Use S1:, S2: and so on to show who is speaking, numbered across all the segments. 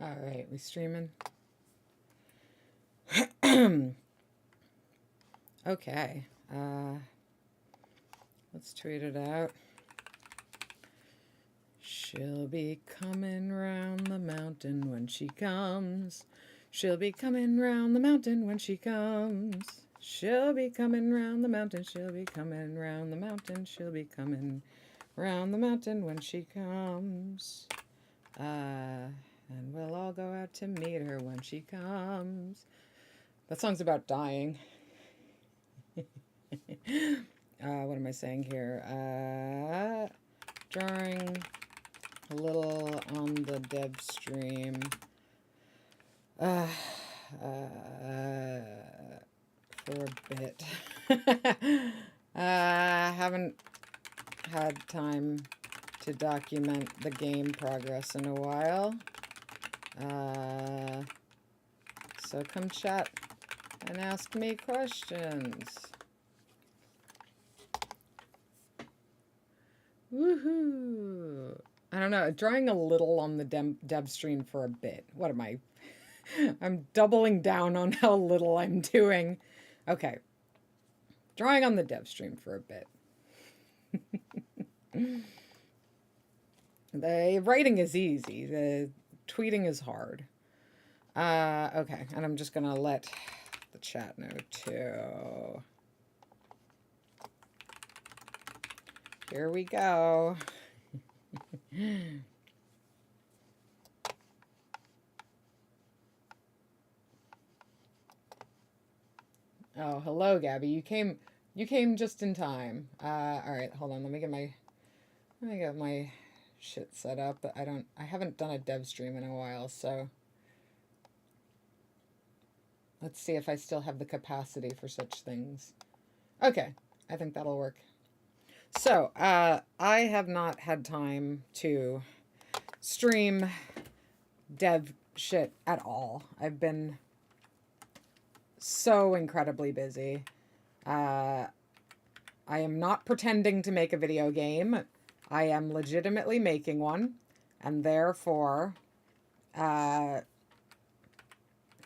S1: All right, we streaming? Okay. Let's tweet it out. She'll be coming round the mountain when she comes. She'll be coming round the mountain when she comes. She'll be coming round the mountain. She'll be coming round the mountain. She'll be coming round the mountain when she comes. And we'll all go out to meet her when she comes. That song's about dying. What am I saying here? Drawing a little on the Devstream. For a bit. Haven't had time to document the game progress in a while. So come chat and ask me questions. Woohoo! I don't know, drawing a little on the Devstream for a bit. What am I? I'm doubling down on how little I'm doing. Okay. Drawing on the Devstream for a bit. The writing is easy. The tweeting is hard. Okay, and I'm just gonna let the chat know too. Here we go. Oh, hello, Gabby. You came just in time. All right, hold on. Let me get my shit set up. I haven't done a dev stream in a while, so let's see if I still have the capacity for such things. Okay, I think that'll work. So, I have not had time to stream dev shit at all. I've been so incredibly busy. I am not pretending to make a video game. I am legitimately making one, and therefore I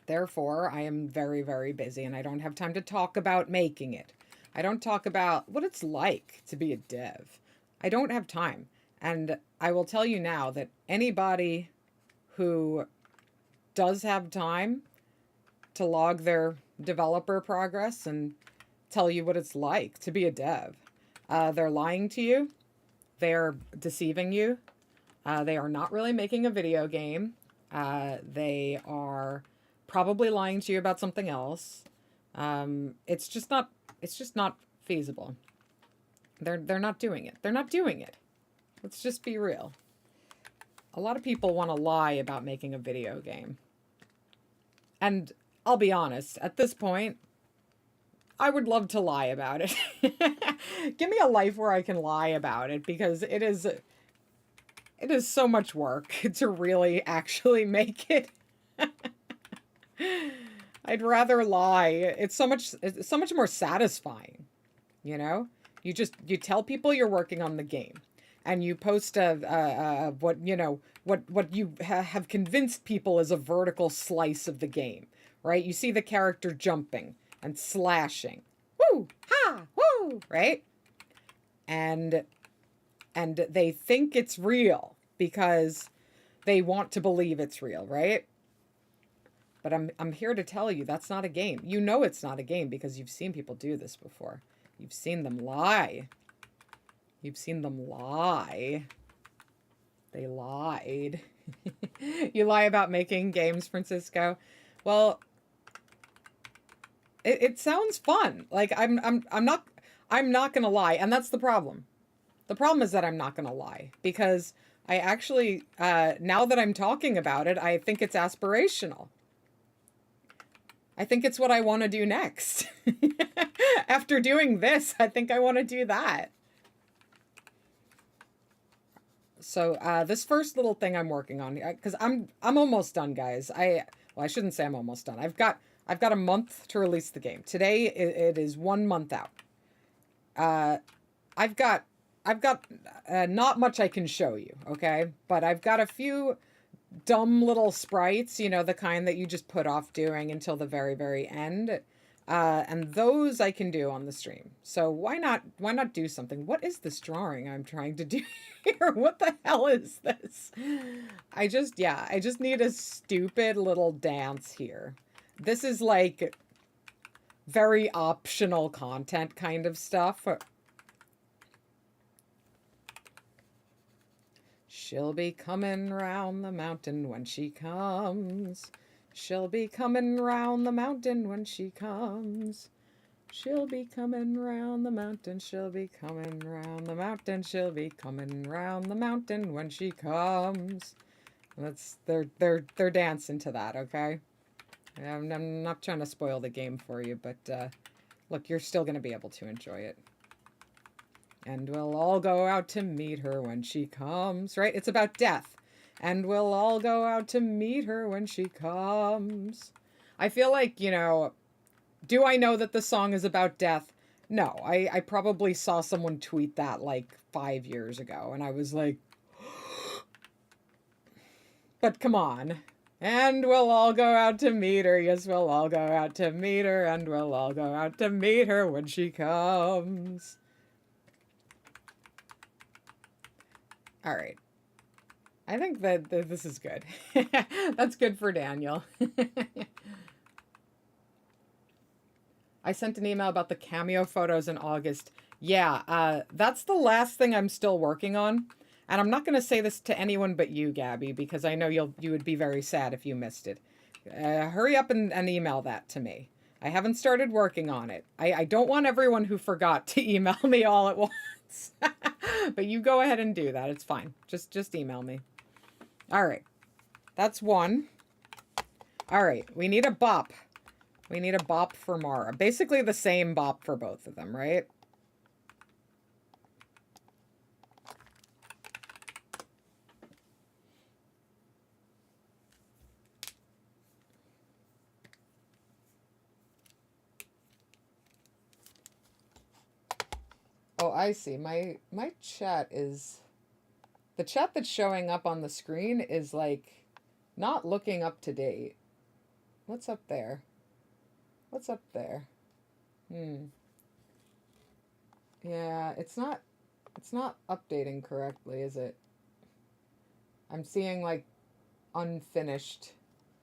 S1: am very, very busy, and I don't have time to talk about making it. I don't talk about what it's like to be a dev. I don't have time. And I will tell you now that anybody who does have time to log their developer progress and tell you what it's like to be a dev, they're lying to you. They're deceiving you. They are not really making a video game. They are probably lying to you about something else. It's just not feasible. They're not doing it. They're not doing it. Let's just be real. A lot of people want to lie about making a video game. And I'll be honest, at this point, I would love to lie about it. Give me a life where I can lie about it, because it is so much work to really actually make it. I'd rather lie. It's so much more satisfying, you know? You tell people you're working on the game, and you post what you have convinced people is a vertical slice of the game, right? You see the character jumping and slashing, woo, ha, woo, right? And they think it's real because they want to believe it's real, right? But I'm here to tell you that's not a game. You know it's not a game because you've seen people do this before. You've seen them lie. You've seen them lie. They lied. You lie about making games, Francisco. Well, it sounds fun. Like I'm not gonna lie, and that's the problem. The problem is that I'm not gonna lie, because I actually now that I'm talking about it, I think it's aspirational. I think it's what I want to do next. After doing this, I think I want to do that. So this first little thing I'm working on, because I'm almost done, guys. I shouldn't say I'm almost done. I've got a month to release the game. Today it is 1 month out. I've got not much I can show you, okay? But I've got a few dumb little sprites, you know, the kind that you just put off doing until the very, very end. And those I can do on the stream. So why not do something? What is this drawing I'm trying to do here? What the hell is this? I just need a stupid little dance here. This is like very optional content kind of stuff. She'll be coming round the mountain when she comes. She'll be coming round the mountain when she comes. She'll be coming round the mountain. She'll be coming round the mountain. She'll be coming round the mountain when she comes. That's they're dancing to that, okay? I'm not trying to spoil the game for you, but look, you're still gonna be able to enjoy it. And we'll all go out to meet her when she comes, right? It's about death. And we'll all go out to meet her when she comes. I feel like, you know, do I know that the song is about death? No, I probably saw someone tweet that like 5 years ago, and I was like, but come on. And we'll all go out to meet her. Yes, we'll all go out to meet her, and we'll all go out to meet her when she comes. All right. I think that this is good. That's good for Daniel. I sent an email about the cameo photos in August. Yeah, that's the last thing I'm still working on. And I'm not going to say this to anyone but you, Gabby, because I know you would be very sad if you missed it. Hurry up and email that to me. I haven't started working on it. I don't want everyone who forgot to email me all at once. But you go ahead and do that. It's fine. Just email me. All right. That's one. All right. We need a bop. We need a bop for Mara. Basically the same bop for both of them, right? Oh, I see. My chat is... The chat that's showing up on the screen is, like, not looking up to date. What's up there? What's up there? Yeah, it's not updating correctly, is it? I'm seeing, like, unfinished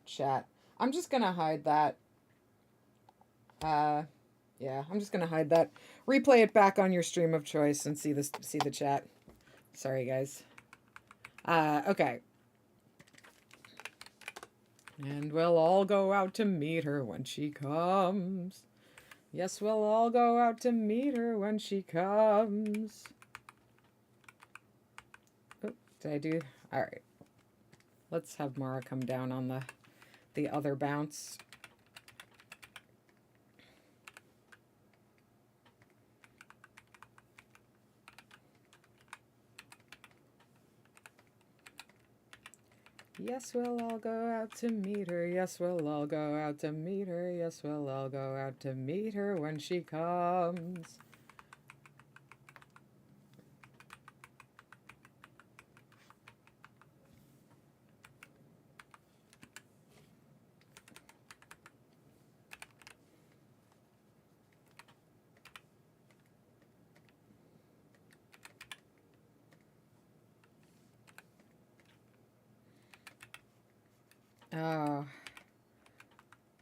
S1: chat. I'm just gonna hide that. Yeah, I'm just gonna hide that. Replay it back on your stream of choice and see the chat. Sorry, guys. Okay. And we'll all go out to meet her when she comes. Yes, we'll all go out to meet her when she comes. Oh, did I do? All right. Let's have Mara come down on the other bounce. Yes, we'll all go out to meet her. Yes, we'll all go out to meet her. Yes, we'll all go out to meet her when she comes.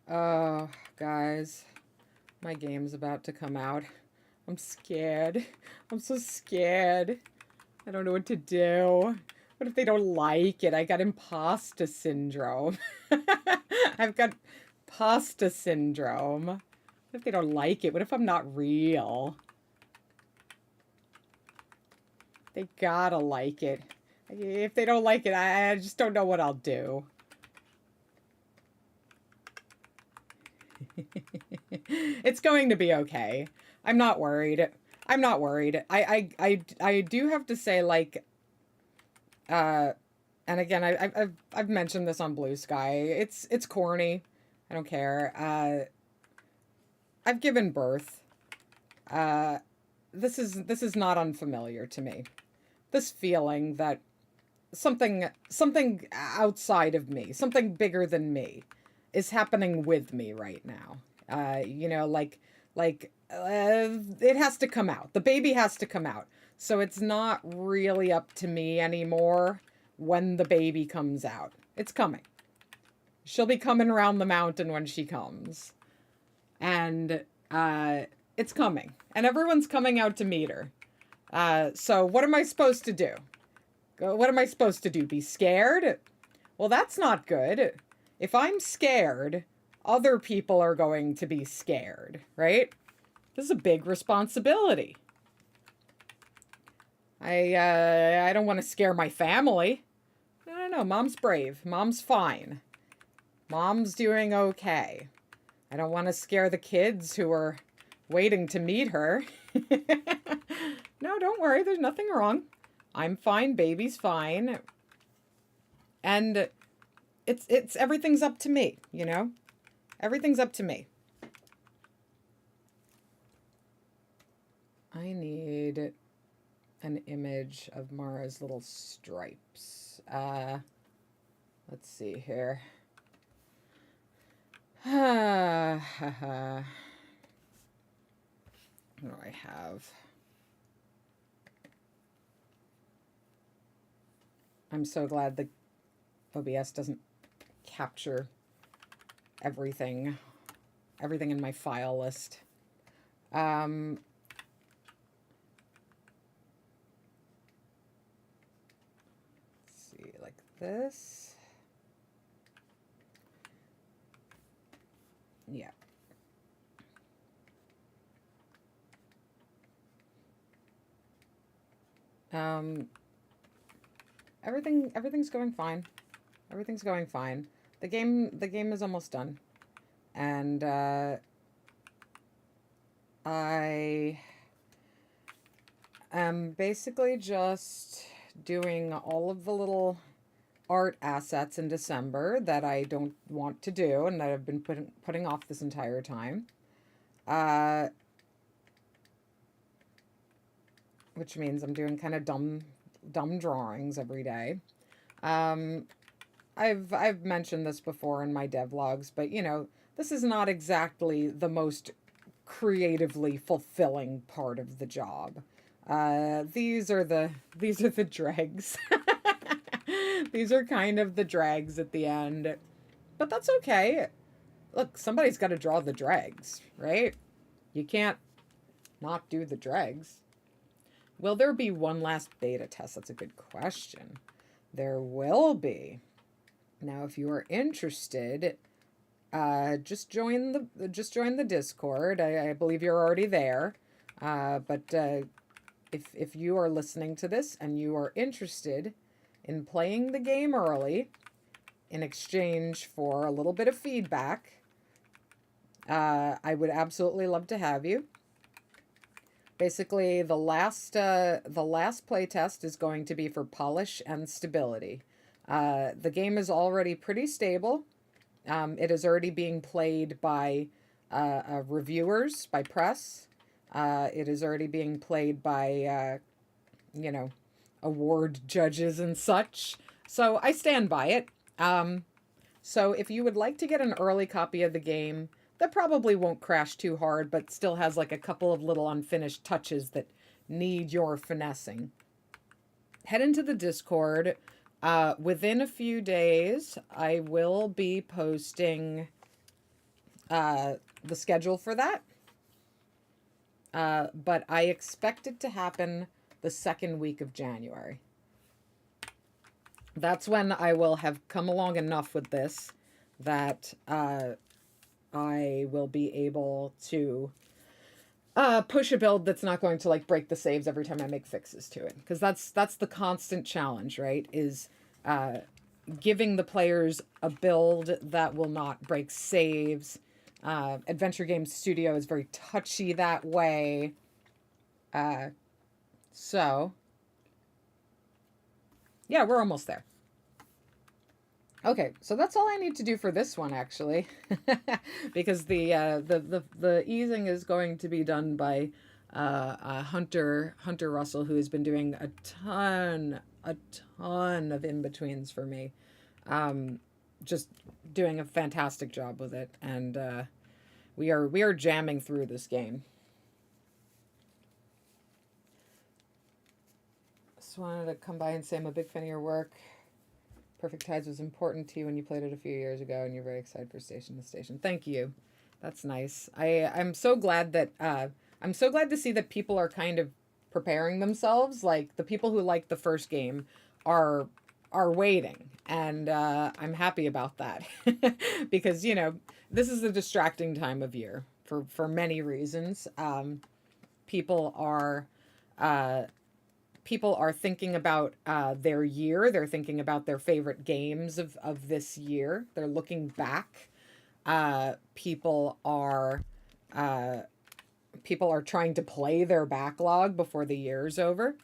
S1: Oh, guys, my game's about to come out. I'm scared. I'm so scared. I don't know what to do. What if they don't like it? I got imposter syndrome. I've got pasta syndrome. What if they don't like it? What if I'm not real? They gotta like it. If they don't like it, I just don't know what I'll do. It's going to be okay. I'm not worried. I'm not worried. I do have to say, like, and again, I've mentioned this on Blue Sky. It's corny. I don't care. I've given birth. This is not unfamiliar to me. This feeling that something outside of me, something bigger than me is happening with me right now. You know, it has to come out. The baby has to come out. So it's not really up to me anymore when the baby comes out. It's coming. She'll be coming around the mountain when she comes. And it's coming. And everyone's coming out to meet her. So what am I supposed to do? What am I supposed to do? Be scared? Well, that's not good. If I'm scared, other people are going to be scared, right? This is a big responsibility. I don't want to scare my family. No, Mom's brave. Mom's fine. Mom's doing okay. I don't want to scare the kids who are waiting to meet her. No, don't worry. There's nothing wrong. I'm fine. Baby's fine. And it's everything's up to me, you know? Everything's up to me. I need an image of Mara's little stripes. Let's see here. What do I have? I'm so glad the OBS doesn't capture everything in my file list. Let's see, like this. Yeah. Everything's going fine. Everything's going fine. The game is almost done. And I am basically just doing all of the little art assets in December that I don't want to do and that I've been putting off this entire time. Which means I'm doing kind of dumb drawings every day. I've mentioned this before in my devlogs, but you know, this is not exactly the most creatively fulfilling part of the job. These are the dregs. These are kind of the dregs at the end, but that's okay. Look, somebody's got to draw the dregs, right? You can't not do the dregs. Will there be one last beta test? That's a good question. There will be. Now, if you are interested, just join the Discord. I believe you're already there. But if you are listening to this and you are interested in playing the game early in exchange for a little bit of feedback, I would absolutely love to have you. Basically, the last playtest is going to be for polish and stability. The game is already pretty stable. It is already being played by reviewers, by press. It is already being played by, award judges and such. So I stand by it. So if you would like to get an early copy of the game, that probably won't crash too hard, but still has like a couple of little unfinished touches that need your finessing, head into the Discord. Within a few days, I will be posting the schedule for that. But I expect it to happen the second week of January. That's when I will have come along enough with this that I will be able to push a build that's not going to like break the saves every time I make fixes to it. Because that's the constant challenge, right? Is giving the players a build that will not break saves. Adventure Game Studio is very touchy that way. So, yeah, we're almost there. Okay, so that's all I need to do for this one, actually, because the easing is going to be done by Hunter Russell, who has been doing a ton a ton of in-betweens for me. Um, just doing a fantastic job with it, and we are jamming through this game. Just wanted to come by and say I'm a big fan of your work. Perfect Tides was important to you when you played it a few years ago, and you're very excited for Station to Station. Thank you. That's nice. I'm so glad that I'm so glad to see that people are kind of preparing themselves. Like the people who liked the first game are are waiting, and I'm happy about that because this is a distracting time of year for many reasons. People are uh, people are thinking about their year. They're thinking about their favorite games of this year. They're looking back. People are uh, people are trying to play their backlog before the year's over.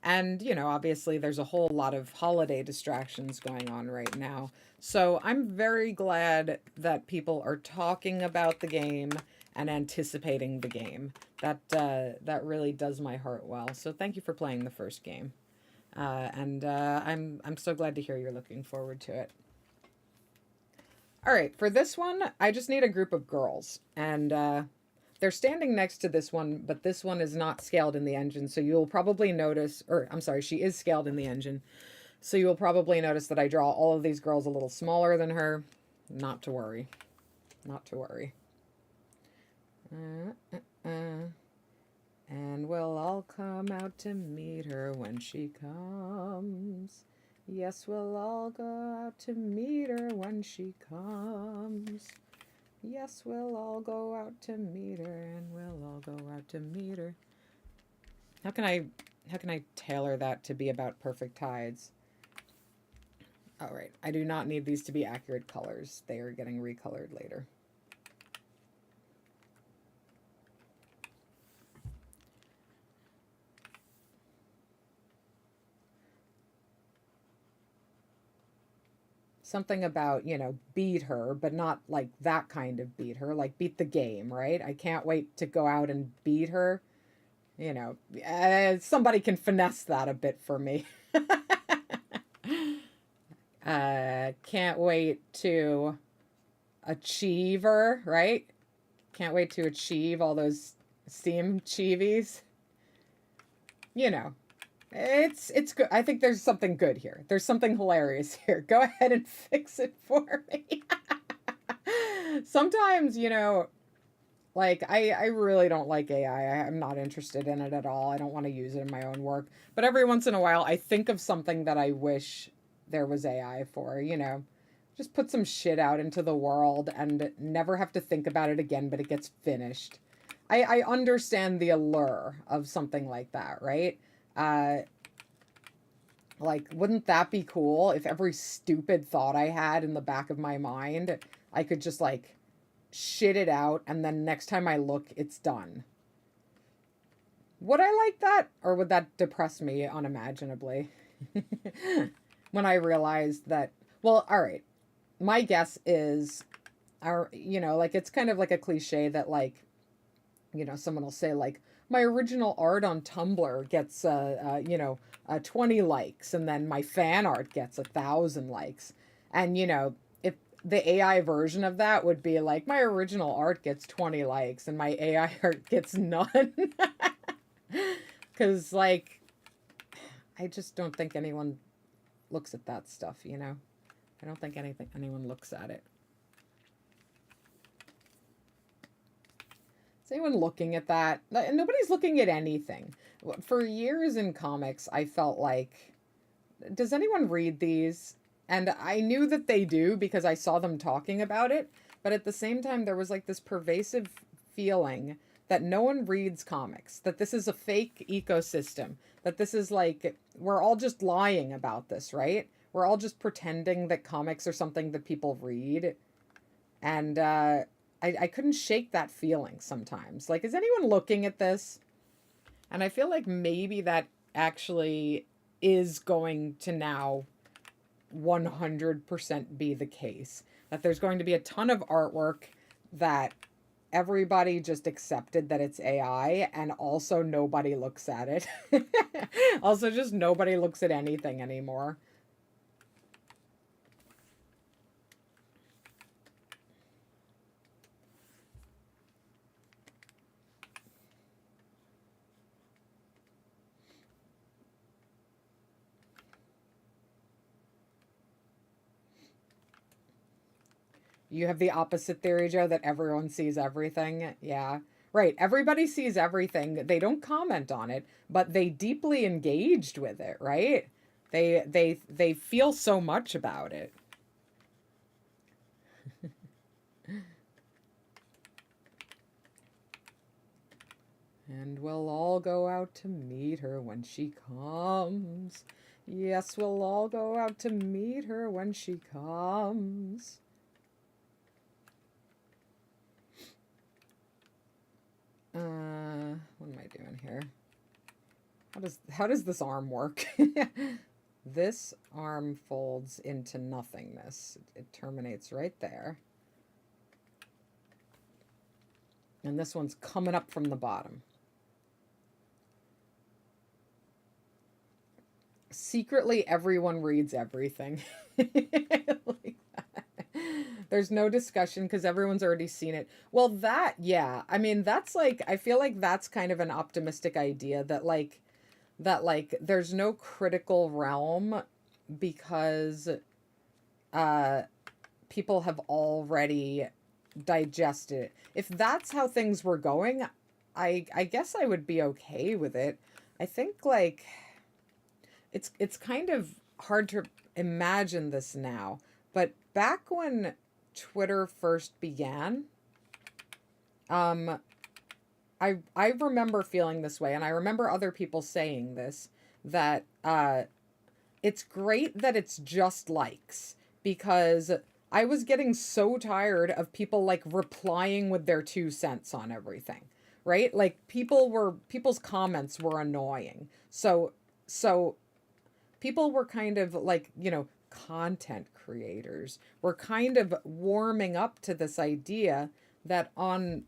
S1: And, obviously there's a whole lot of holiday distractions going on right now. So I'm very glad that people are talking about the game and anticipating the game. That really does my heart well. So thank you for playing the first game. And I'm so glad to hear you're looking forward to it. All right, for this one, I just need a group of girls, and they're standing next to this one, but this one is not scaled in the engine, so you'll probably notice, or I'm sorry, she is scaled in the engine, so you'll probably notice that I draw all of these girls a little smaller than her. Not to worry. Not to worry. And we'll all come out to meet her when she comes. Yes, we'll all go out to meet her when she comes. Yes, we'll all go out to meet her, and we'll all go out to meet her. How can I tailor that to be about perfect tides? All right, I do not need these to be accurate colors. They are getting recolored later. Something about, beat her, but not like that kind of beat her, like beat the game, right? I can't wait to go out and beat her. Somebody can finesse that a bit for me. Can't wait to achieve her, right? Can't wait to achieve all those Steam chivies. You know, it's good. I think there's something good here. There's something hilarious here. Go ahead and fix it for me. Sometimes, like I really don't like AI. I'm not interested in it at all. I don't want to use it in my own work. But every once in a while, I think of something that I wish there was AI for, Just put some shit out into the world and never have to think about it again, but it gets finished. I understand the allure of something like that, right? Uh, like, wouldn't that be cool if every stupid thought I had in the back of my mind, I could just like shit it out and then next time I look, it's done? Would I like that, or would that depress me unimaginably? When I realized that, well, all right, my guess is, like it's kind of like a cliche that like, someone will say like, my original art on Tumblr gets, 20 likes, and then my fan art gets 1,000 likes. And, if the AI version of that would be like, my original art gets 20 likes and my AI art gets none. Because, like, I just don't think anyone looks at that stuff, I don't think anyone looks at it. Is anyone looking at that? Nobody's looking at anything. For years in comics, I felt like, does anyone read these? And I knew that they do because I saw them talking about it. But at the same time, there was like this pervasive feeling that no one reads comics, that this is a fake ecosystem, that this is like, we're all just lying about this, right? We're all just pretending that comics are something that people read. And I couldn't shake that feeling sometimes. Like, is anyone looking at this? And I feel like maybe that actually is going to now 100% be the case. That there's going to be a ton of artwork that everybody just accepted that it's AI, and also nobody looks at it. Also, just nobody looks at anything anymore. You have the opposite theory, Joe, that everyone sees everything. Yeah. Right. Everybody sees everything. They don't comment on it, but they deeply engaged with it, right? They feel so much about it. And we'll all go out to meet her when she comes. Yes, we'll all go out to meet her when she comes. What am I doing here? How does this arm work? This arm folds into nothingness. It terminates right there. And this one's coming up from the bottom. Secretly, everyone reads everything. Like that. There's no discussion because everyone's already seen it. Well, that, yeah. I mean, that's like, I feel like that's kind of an optimistic idea that there's no critical realm because uh people have already digested it. If that's how things were going, I guess I would be okay with it. I think like it's kind of hard to imagine this now, but back when Twitter first began, um I remember feeling this way, and I remember other people saying this, that it's great that it's just likes, because I was getting so tired of people like replying with their 2 cents on everything, right? Like people's comments were annoying. So people were kind of like, content creators were kind of warming up to this idea that on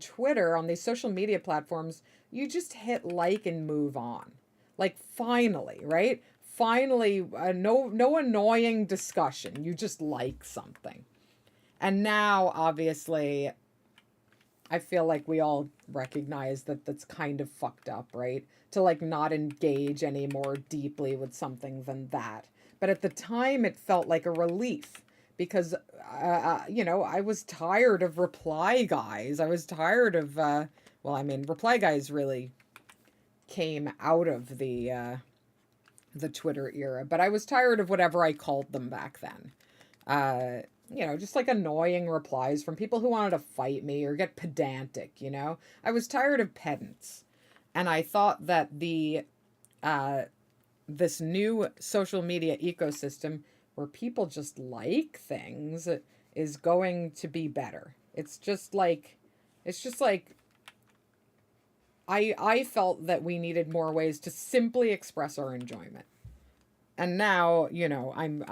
S1: Twitter, on these social media platforms, you just hit like and move on. Like finally, right? Finally, no annoying discussion. You just like something. And now, obviously, I feel like we all recognize that that's kind of fucked up, right? To like not engage any more deeply with something than that. But at the time, it felt like a relief because, I was tired of reply guys. I was tired of, well, I mean, reply guys really came out of the Twitter era, but I was tired of whatever I called them back then. Just like annoying replies from people who wanted to fight me or get pedantic. I was tired of pedants. And I thought that uh, this new social media ecosystem where people just like things is going to be better. It's just like I felt that we needed more ways to simply express our enjoyment. And now, I'm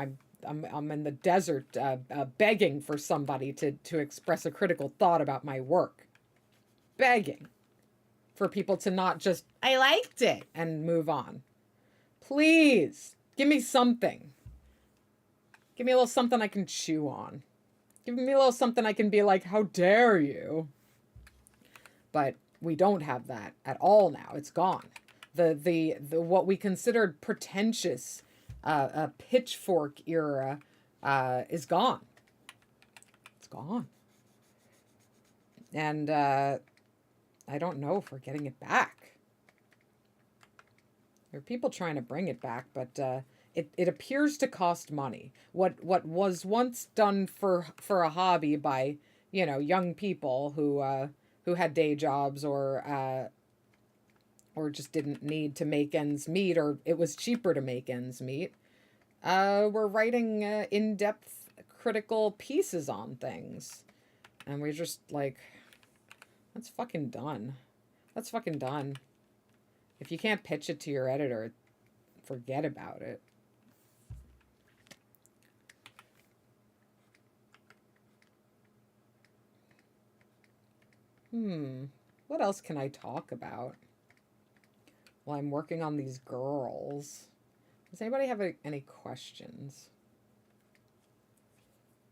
S1: in the desert, begging for somebody to express a critical thought about my work, begging for people to not just I liked it and move on. Please give me something. Give me a little something I can chew on. Give me a little something I can be like, how dare you? But we don't have that at all now. It's gone. The what we considered pretentious pitchfork era is gone. It's gone. And I don't know if we're getting it back. There are people trying to bring it back, but it appears to cost money. What was once done for a hobby by young people who had day jobs or just didn't need to make ends meet, or it was cheaper to make ends meet. We're writing in-depth critical pieces on things, and we're just like, that's fucking done. That's fucking done. If you can't pitch it to your editor, forget about it. Hmm. What else can I talk about while I'm working on these girls? Does anybody have any questions?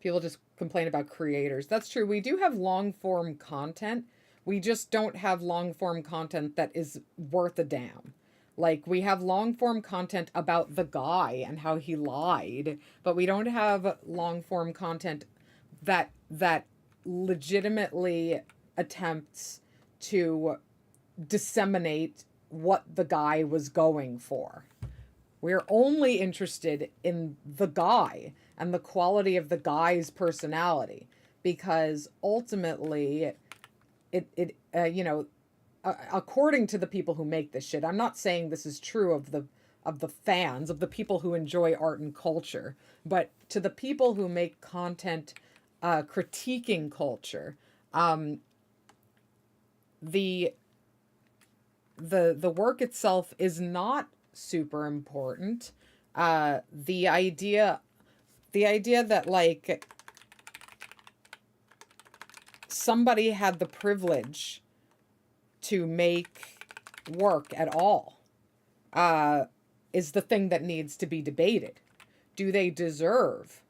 S1: People just complain about creators. That's true. We do have long form content. We just don't have long form content that is worth a damn. Like, we have long form content about the guy and how he lied, but we don't have long form content that legitimately attempts to disseminate what the guy was going for. We're only interested in the guy and the quality of the guy's personality, because ultimately according to the people who make this shit, I'm not saying this is true of the fans, of the people who enjoy art and culture, but to the people who make content critiquing culture, um, the the work itself is not super important. The idea that, like, somebody had the privilege to make work at all uh, is the thing that needs to be debated. Do they deserve?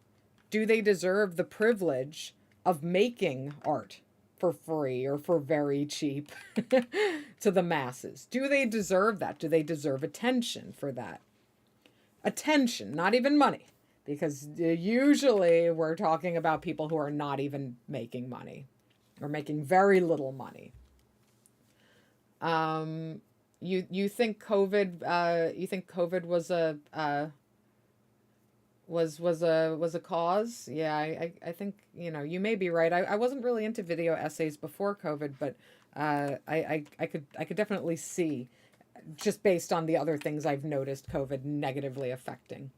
S1: Do they deserve the privilege of making art for free or for very cheap to the masses? Do they deserve that? Do they deserve attention for that? Attention, not even money. Because usually we're talking about people who are not even making money or making very little money. Um, you think COVID was a was a cause? Yeah, I think, you may be right. I wasn't really into video essays before COVID, but I could definitely see, just based on the other things I've noticed, COVID negatively affecting.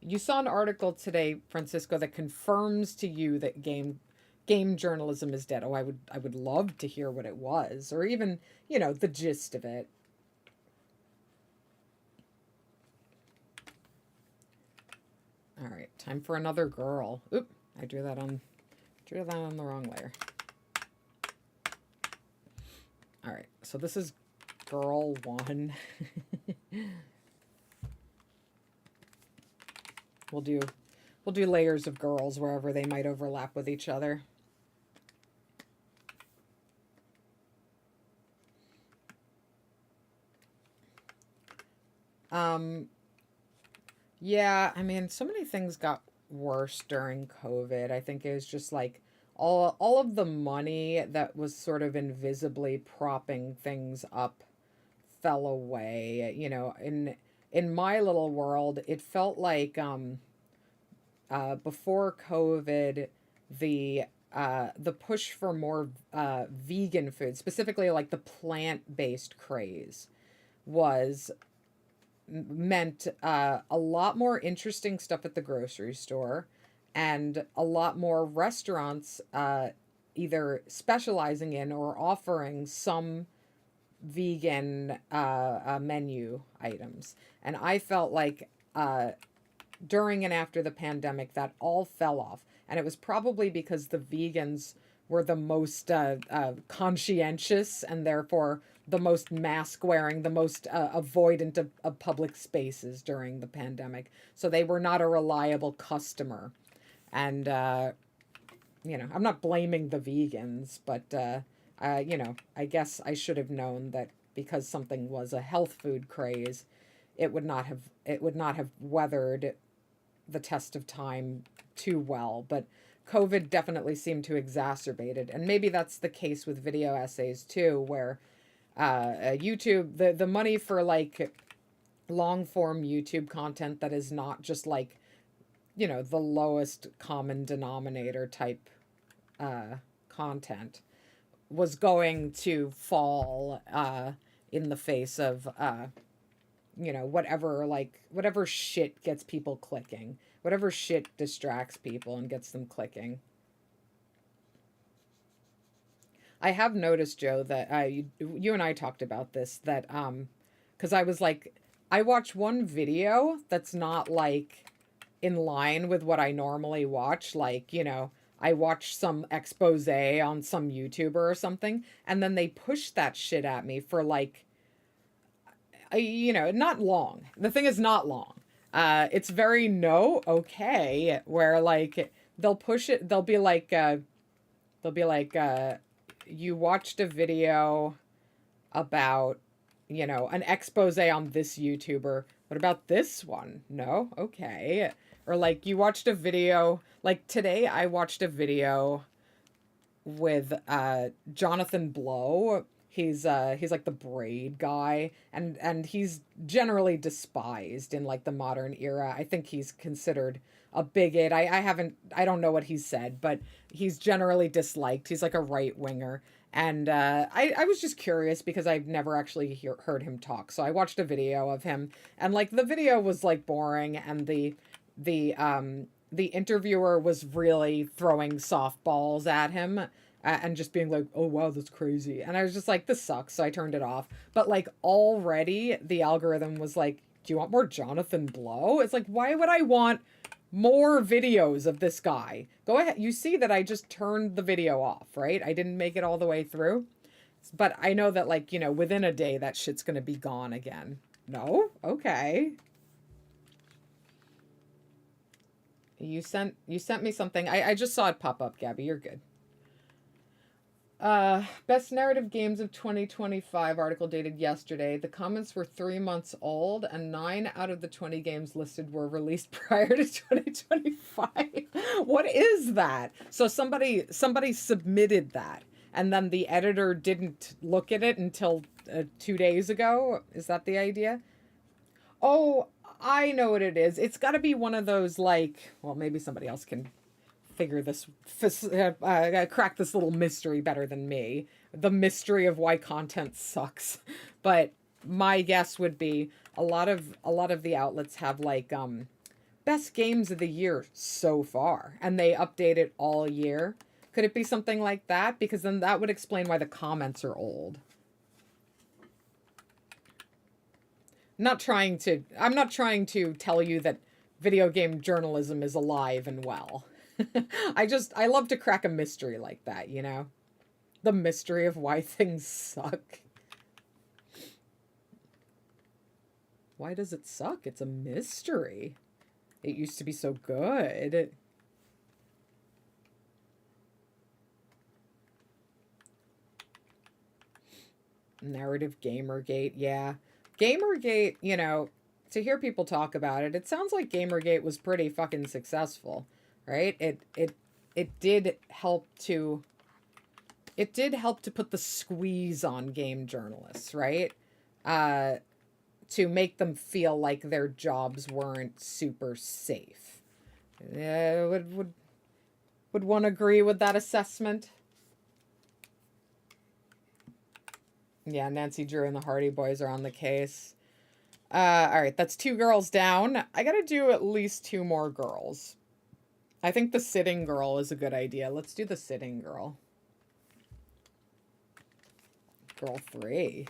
S1: You saw an article today, Francisco, that confirms to you that game journalism is dead. Oh, I would love to hear what it was, or even, the gist of it. All right, time for another girl. Oop, I drew that on the wrong layer. All right, so this is girl one. we'll do we'll do layers of girls wherever they might overlap with each other. Um, yeah, I mean, so many things got worse during COVID. I think it was just like all of the money that was sort of invisibly propping things up fell away. In my little world, it felt like before COVID, the push for more vegan food, specifically like the plant-based craze, was meant a lot more interesting stuff at the grocery store, and a lot more restaurants either specializing in or offering some vegan menu items. And I felt like during and after the pandemic, that all fell off. And it was probably because the vegans were the most conscientious, and therefore the most mask wearing, the most avoidant of public spaces during the pandemic. So they were not a reliable customer. And, I'm not blaming the vegans, but, I guess I should have known that because something was a health food craze, it would not have weathered the test of time too well. But COVID definitely seemed to exacerbate it. And maybe that's the case with video essays too, where YouTube, the money for like long form YouTube content that is not just like, the lowest common denominator type content, was going to fall in the face of whatever shit gets people clicking, whatever shit distracts people and gets them clicking. I have noticed, Joe, that you and I talked about this, that because I was like, I watch one video that's not like in line with what I normally watch. Like, I watch some expose on some YouTuber or something, and then they push that shit at me for like, not long. The thing is not long. It's very no, okay, where like they'll push it, they'll be like, you watched a video about, an expose on this YouTuber. What about this one? No? Okay. Or like you watched a video, like today I watched a video with Jonathan Blow. He's like the braid guy, and he's generally despised in like the modern era. I think he's considered a bigot. I don't know what he said, but he's generally disliked. He's like a right winger. And I was just curious because I've never actually heard him talk. So I watched a video of him, and like the video was like boring, and the interviewer was really throwing softballs at him, and just being like, "Oh wow, that's crazy." And I was just like, "This sucks." So I turned it off. But like already the algorithm was like, "Do you want more Jonathan Blow?" It's like, "Why would I want more videos of this guy?" Go ahead. You see that I just turned the video off, right? I didn't make it all the way through. But I know that like, within a day that shit's going to be gone again. No? Okay. You sent me something. I just saw it pop up, Gabby. You're good. Best narrative games of 2025 article dated yesterday. The comments were 3 months old, and 9 out of the 20 games listed were released prior to 2025. What is that? So somebody submitted that, and then the editor didn't look at it until 2 days ago. Is that the idea? Oh, I know what it is. It's got to be one of those like, well, maybe somebody else can figure this, crack this little mystery better than me. The mystery of why content sucks. But my guess would be a lot of the outlets have like best games of the year so far, and they update it all year. Could it be something like that? Because then that would explain why the comments are old. I'm not trying to tell you that video game journalism is alive and well. I love to crack a mystery like that, The mystery of why things suck. Why does it suck? It's a mystery. It used to be so good. Narrative Gamergate, yeah. Gamergate, to hear people talk about it, it sounds like Gamergate was pretty fucking successful, right? It did help to put the squeeze on game journalists, right? To make them feel like their jobs weren't super safe. Would one agree with that assessment? Yeah, Nancy Drew and the Hardy Boys are on the case. All right, that's 2 girls down. I gotta do at least 2 more girls. I think the sitting girl is a good idea. Let's do the sitting girl. Girl 3.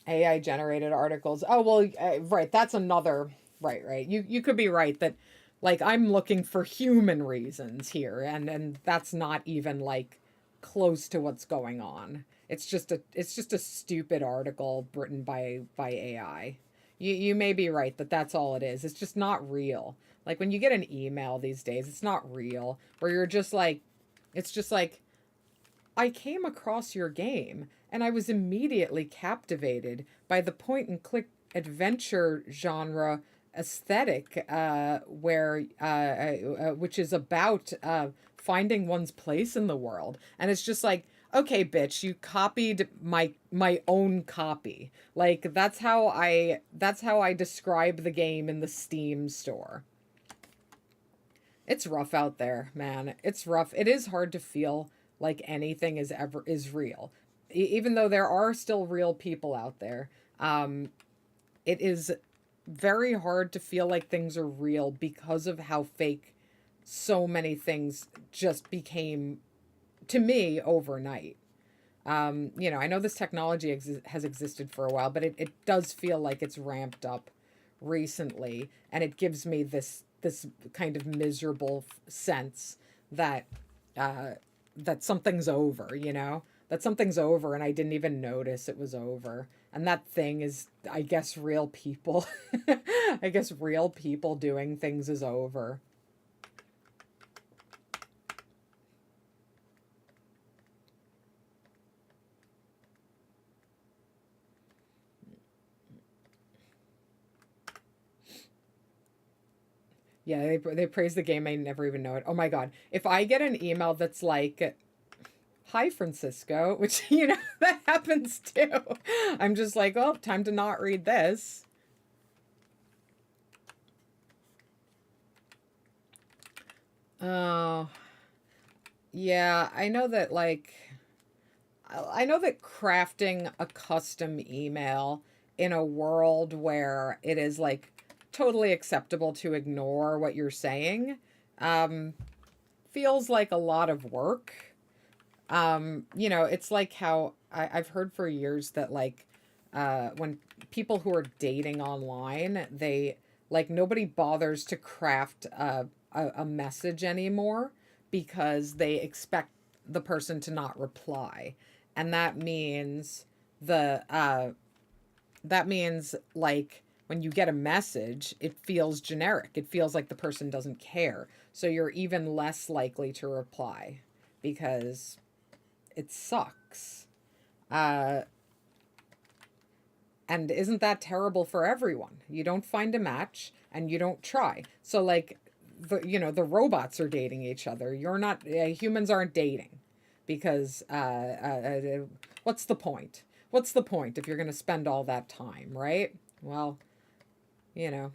S1: AI generated articles. Oh, well, right. That's another. Right. You could be right that, like, I'm looking for human reasons here, and that's not even like close to what's going on. It's just a stupid article written by AI. You may be right that that's all it is. It's just not real. Like when you get an email these days, it's not real. Where you're just like, it's just like, I came across your game and I was immediately captivated by the point and click adventure genre aesthetic, which is about finding one's place in the world. And it's just like, okay, bitch, you copied my own copy. Like that's how I describe the game in the Steam store. It's rough out there, man. It's rough. It is hard to feel like anything is real. Even though there are still real people out there, it is very hard to feel like things are real because of how fake so many things just became to me overnight. I know this technology has existed for a while, but it does feel like it's ramped up recently, and it gives me this this kind of miserable sense that uh, that something's over, you know, that something's over, and I didn't even notice it was over. And that thing is, I guess, real people. I guess real people doing things is over. Yeah, they praise the game. I never even know it. Oh my God. If I get an email that's like, hi, Francisco, which, you know, that happens too. I'm just like, oh, time to not read this. Oh, yeah. I know that crafting a custom email in a world where it is like totally acceptable to ignore what you're saying um, feels like a lot of work. You know, it's like how I've heard for years that like when people who are dating online, they like nobody bothers to craft a message anymore because they expect the person to not reply, and the that means like when you get a message, it feels generic. It feels like the person doesn't care, so you're even less likely to reply because it sucks. Uh, and isn't that terrible for everyone? You don't find a match and you don't try. So like the robots are dating each other. You're not humans aren't dating because what's the point? What's the point if you're going to spend all that time, right? Well, you know,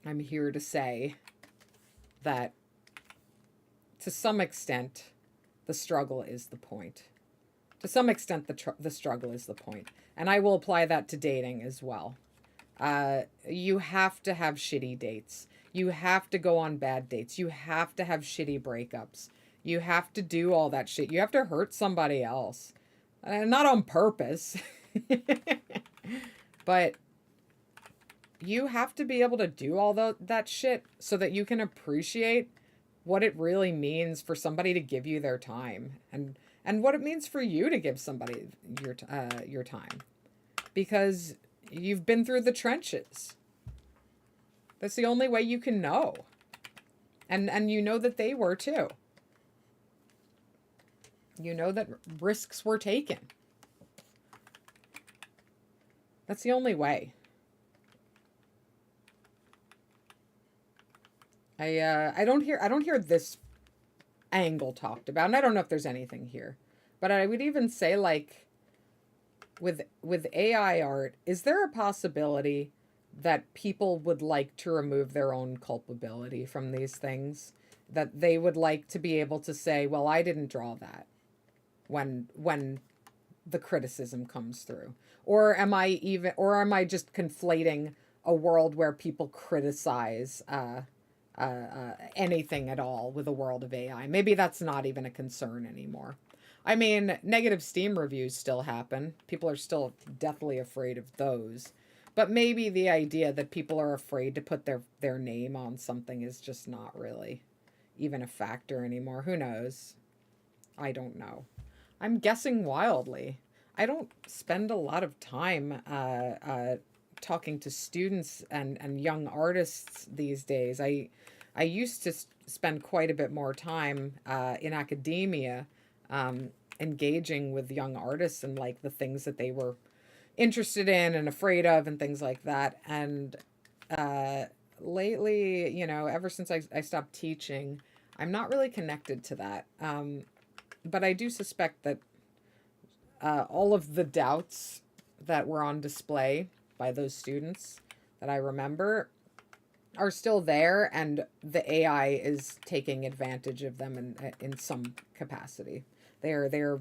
S1: I'm here to say that to some extent the struggle is the point. To some extent the struggle is the point, and I will apply that to dating as well. You have to have shitty dates, you have to go on bad dates, you have to have shitty breakups, you have to do all that shit, you have to hurt somebody else, not on purpose. But you have to be able to do all that shit so that you can appreciate what it really means for somebody to give you their time, and what it means for you to give somebody your time, because you've been through the trenches. That's the only way you can know, and you know that they were too. You know that risks were taken. That's the only way. I don't hear this angle talked about, and I don't know if there's anything here, but I would even say like with AI art, is there a possibility that people would like to remove their own culpability from these things? That they would like to be able to say, "Well, I didn't draw that," when the criticism comes through, or am I just conflating a world where people criticize anything at all with a world of AI? Maybe that's not even a concern anymore. I mean, negative Steam reviews still happen. People are still deathly afraid of those. But maybe the idea that people are afraid to put their name on something is just not really even a factor anymore. Who knows? I don't know. I'm guessing wildly. I don't spend a lot of time talking to students and young artists these days. I used to spend quite a bit more time in academia, engaging with young artists and like the things that they were interested in and afraid of and things like that. And uh, lately, you know, ever since I stopped teaching, I'm not really connected to that. But I do suspect that all of the doubts that were on display by those students that I remember are still there, and the AI is taking advantage of them in some capacity. They're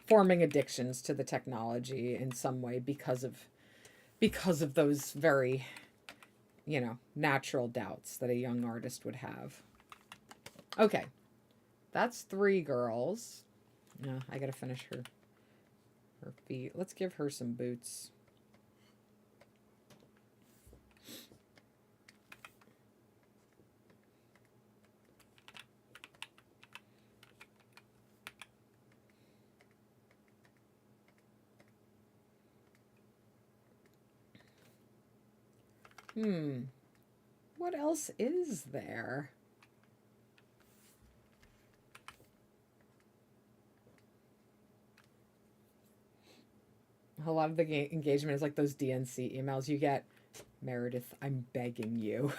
S1: forming addictions to the technology in some way because of those very, you know, natural doubts that a young artist would have. Okay, that's three girls. No, I gotta finish her feet. Let's give her some boots. Hmm. What else is there? A lot of the engagement is like those DNC emails you get. Meredith, I'm begging you.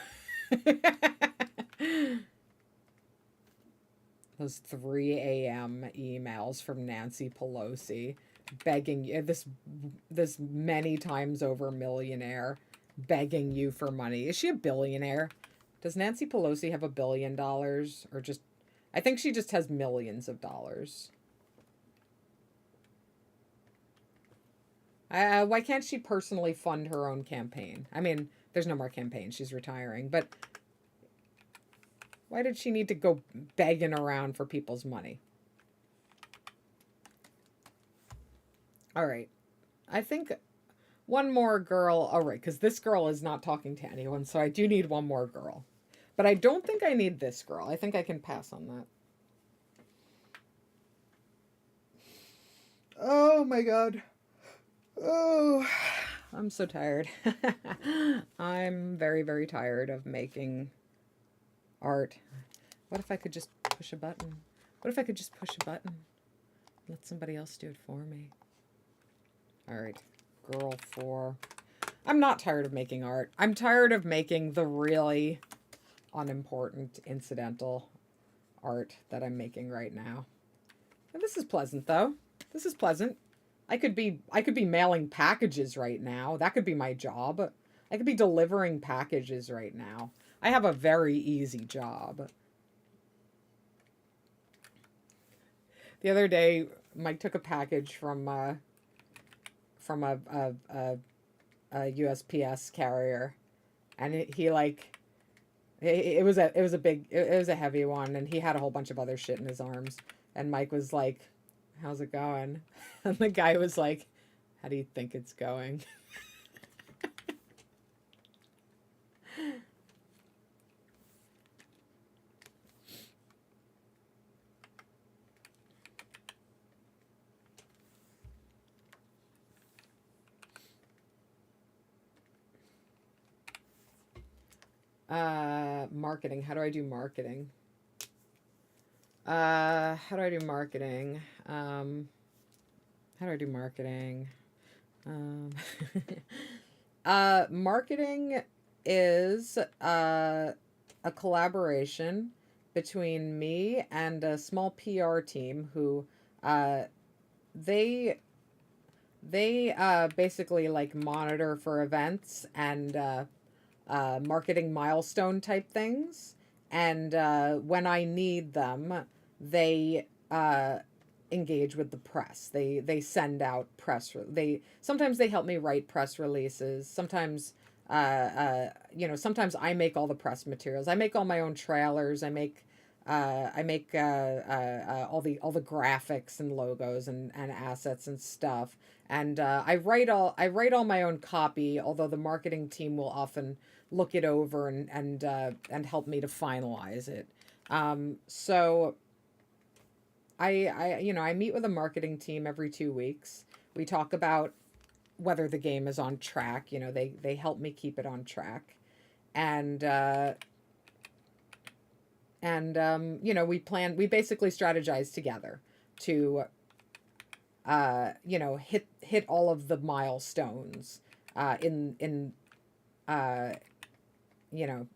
S1: Those 3 a.m. emails from Nancy Pelosi begging you, this many times over millionaire begging you for money. Is she a billionaire? Does Nancy Pelosi have $1 billion or just I think she just has millions of dollars. Why can't she personally fund her own campaign? I mean, there's no more campaign. She's retiring, but why did she need to go begging around for people's money? All right. I think one more girl. All right, because this girl is not talking to anyone, so I do need one more girl. But I don't think I need this girl. I think I can pass on that. Oh my god. Oh, I'm so tired. I'm very, very tired of making art. What if I could just push a button? What if I could just push a button? Let somebody else do it for me. All right, girl 4. I'm not tired of making art. I'm tired of making the really unimportant incidental art that I'm making right now. And this is pleasant though. This is pleasant. I could be mailing packages right now. That could be my job. I could be delivering packages right now. I have a very easy job. The other day, Mike took a package from a USPS carrier, and he like it was a heavy one, and he had a whole bunch of other shit in his arms. And Mike was like, "How's it going?" And the guy was like, "How do you think it's going?" Marketing. How do I do marketing? How do I do marketing? How do I do marketing? Um, marketing is a collaboration between me and a small PR team who uh, they basically like monitor for events and marketing milestone type things. And when I need them, they engage with the press. They send out they sometimes they help me write press releases. Sometimes sometimes I make all the press materials. I make all my own trailers. I make all the graphics and logos and assets and stuff. And I write all my own copy. Although the marketing team will often look it over and help me to finalize it. So I meet with a marketing team every 2 weeks. We talk about whether the game is on track. They help me keep it on track, and we basically strategize together to hit all of the milestones in uh, you know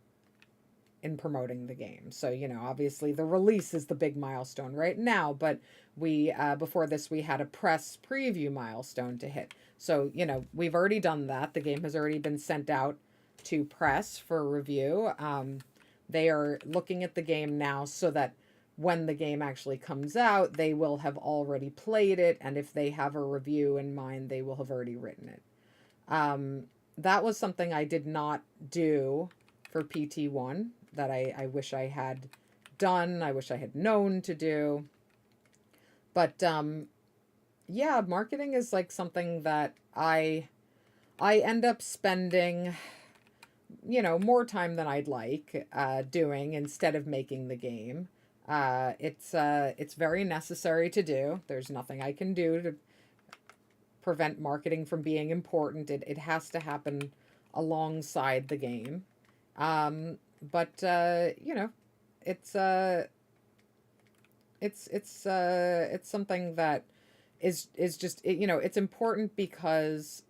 S1: in promoting the game. So, obviously the release is the big milestone right now, but we before this we had a press preview milestone to hit. So, we've already done that. The game has already been sent out to press for review. They are looking at the game now so that when the game actually comes out, they will have already played it, and if they have a review in mind, they will have already written it. That was something I did not do for PT1 that I wish I had done. I wish I had known to do. But yeah, marketing is like something that I end up spending more time than I'd like doing instead of making the game. It's very necessary to do. There's nothing I can do to prevent marketing from being important. It has to happen alongside the game. But you know, it's it's something that is just you know, it's important because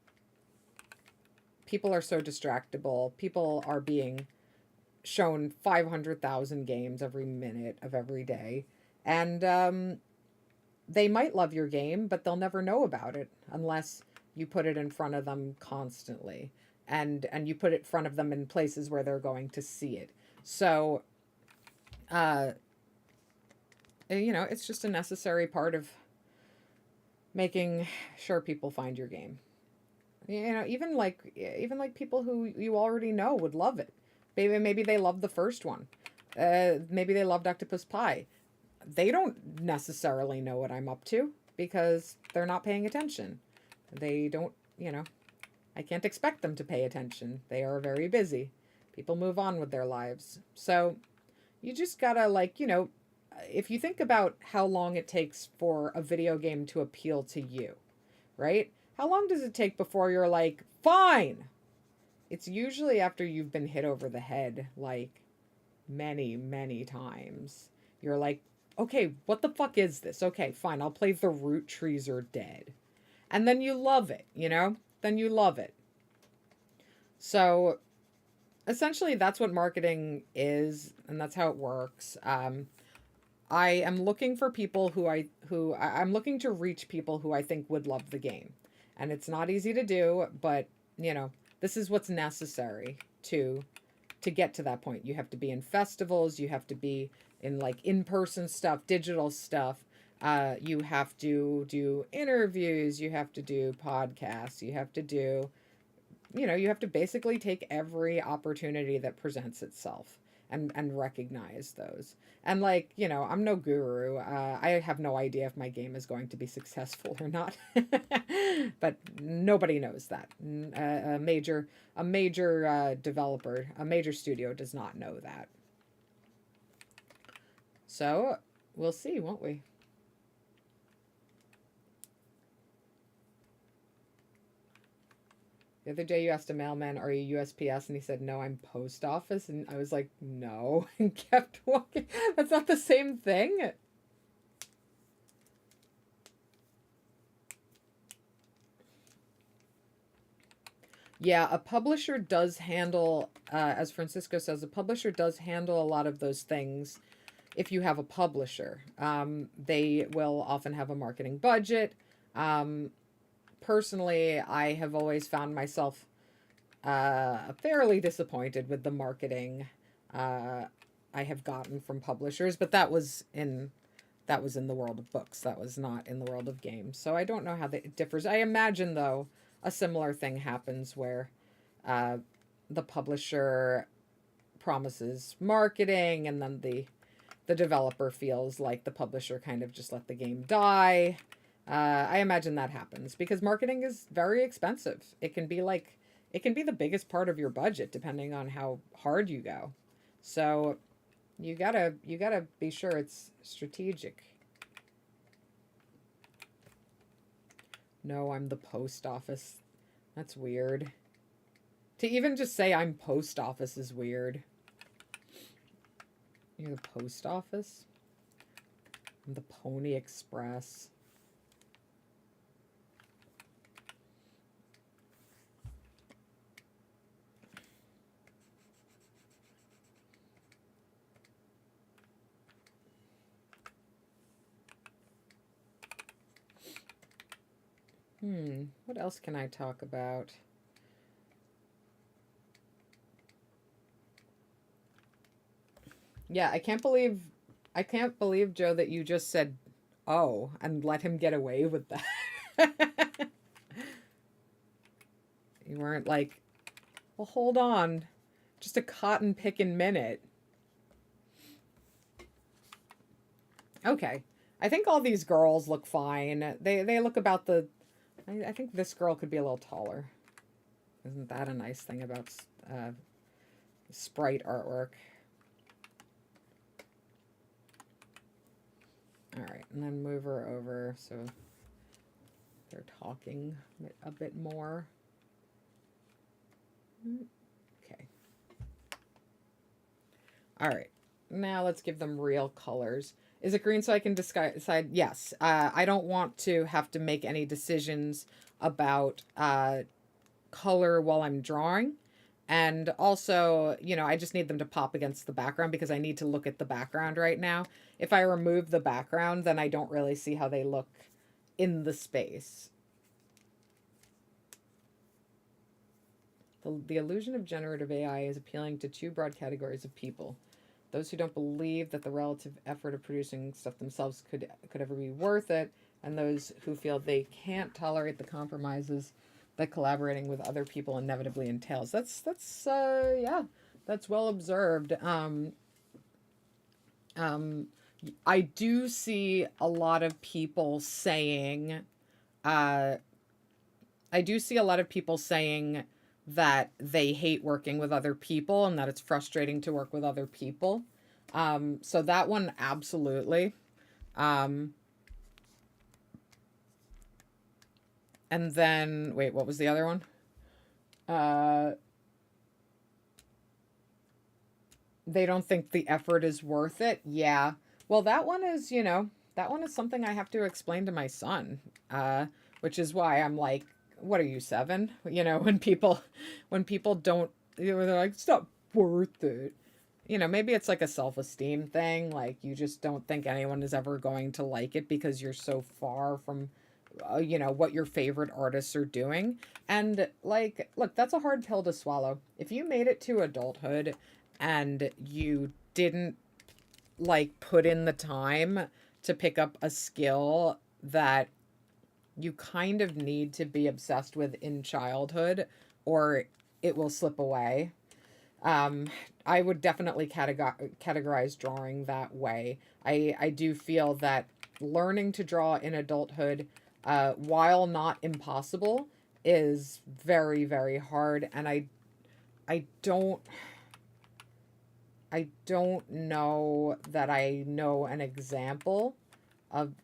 S1: people are so distractible. People are being shown 500,000 games every minute of every day. And they might love your game, but they'll never know about it unless you put it in front of them constantly. And you put it in front of them in places where they're going to see it. So, uh, you know, it's just a necessary part of making sure people find your game. You know, even like people who you already know would love it. Maybe they loved the first one. Maybe they loved Octopus Pie. They don't necessarily know what I'm up to because they're not paying attention. They don't, you know, I can't expect them to pay attention. They are very busy. People move on with their lives. So you just gotta, like, you know, if you think about how long it takes for a video game to appeal to you, right? How long does it take before you're like, fine? It's usually after you've been hit over the head, like, many, many times. You're like, okay, what the fuck is this? Okay, fine, I'll play The Root Trees Are Dead. And then you love it, you know? Then you love it. So essentially, that's what marketing is, and that's how it works. I am looking for people I'm looking to reach people who I think would love the game, and it's not easy to do, but you know, this is what's necessary to get to that point. You have to be in festivals, you have to be in like in-person stuff, digital stuff. You have to do interviews, you have to do podcasts, you have to do, you know, you have to basically take every opportunity that presents itself and recognize those. And like, you know, I'm no guru. I have no idea if my game is going to be successful or not. But nobody knows that. A major developer, a major studio does not know that. So we'll see, won't we? The other day you asked a mailman, are you USPS? And he said, no, I'm post office. And I was like, no, and kept walking. That's not the same thing. Yeah, a publisher does handle, as Francisco says, a publisher does handle a lot of those things if you have a publisher. They will often have a marketing budget. Um, Personally, I have always found myself fairly disappointed with the marketing uh, I have gotten from publishers, but that was in the world of books. That was not in the world of games. So I don't know how it differs. I imagine though a similar thing happens where uh, the publisher promises marketing, and then the developer feels like the publisher kind of just let the game die. I imagine that happens because marketing is very expensive. It can be the biggest part of your budget depending on how hard you go. So you gotta be sure it's strategic. No, I'm the post office. That's weird. To even just say I'm post office is weird. You're the post office? I'm the Pony Express. What else can I talk about? Yeah, I can't believe, Joe, that you just said oh and let him get away with that. You weren't like, well, hold on. Just a cotton picking minute. Okay. I think all these girls look fine. They look about the I think this girl could be a little taller. Isn't that a nice thing about sprite artwork? All right, and then move her over so they're talking a bit more. Okay. All right. Now let's give them real colors. Is it green so I can decide? Yes. I don't want to have to make any decisions about color while I'm drawing. And also, I just need them to pop against the background because I need to look at the background right now. If I remove the background, then I don't really see how they look in the space. The illusion of generative AI is appealing to two broad categories of people: those who don't believe that the relative effort of producing stuff themselves could ever be worth it, and those who feel they can't tolerate the compromises that collaborating with other people inevitably entails. Yeah, that's well observed. Um, I do see a lot of people saying, uh, I do see a lot of people saying that they hate working with other people and that it's frustrating to work with other people. So that one, absolutely. Um, and then, wait, what was the other one? Uh, they don't think the effort is worth it. Yeah. Well, that one is something I have to explain to my son, which is why I'm like, what are you, 7? When people don't, they're like, it's not worth it. Maybe it's like a self-esteem thing. Like, you just don't think anyone is ever going to like it because you're so far from, what your favorite artists are doing. And, like, look, that's a hard pill to swallow. If you made it to adulthood and you didn't, like, put in the time to pick up a skill that you kind of need to be obsessed with in childhood, or it will slip away. um, I would definitely categorize drawing that way. I do feel that learning to draw in adulthood, while not impossible, is very, very hard. And I don't I don't know that I know an example of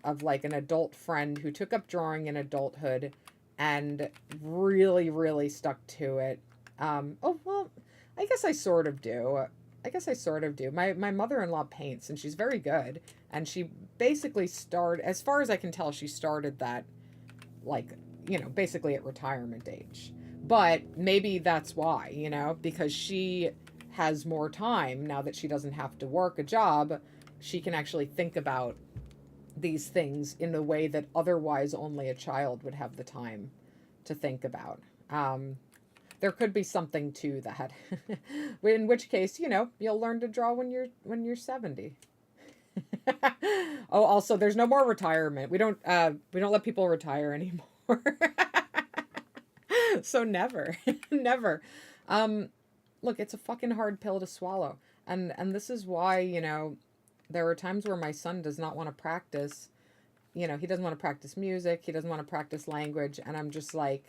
S1: of like an adult friend who took up drawing in adulthood and really, really stuck to it. Oh well, I guess I sort of do. I guess I sort of do. My mother-in-law paints and she's very good. And she basically started, as far as I can tell, she started that, like, basically at retirement age. But maybe that's why, because she has more time now that she doesn't have to work a job. She can actually think about these things in a way that otherwise only a child would have the time to think about. There could be something to that. In which case, you'll learn to draw when you're 70. Oh, also, there's no more retirement. We don't let people retire anymore. So never, never. Um, Look, it's a fucking hard pill to swallow, and this is why there are times where my son does not want to practice. He doesn't want to practice music. He doesn't want to practice language, and I'm just like,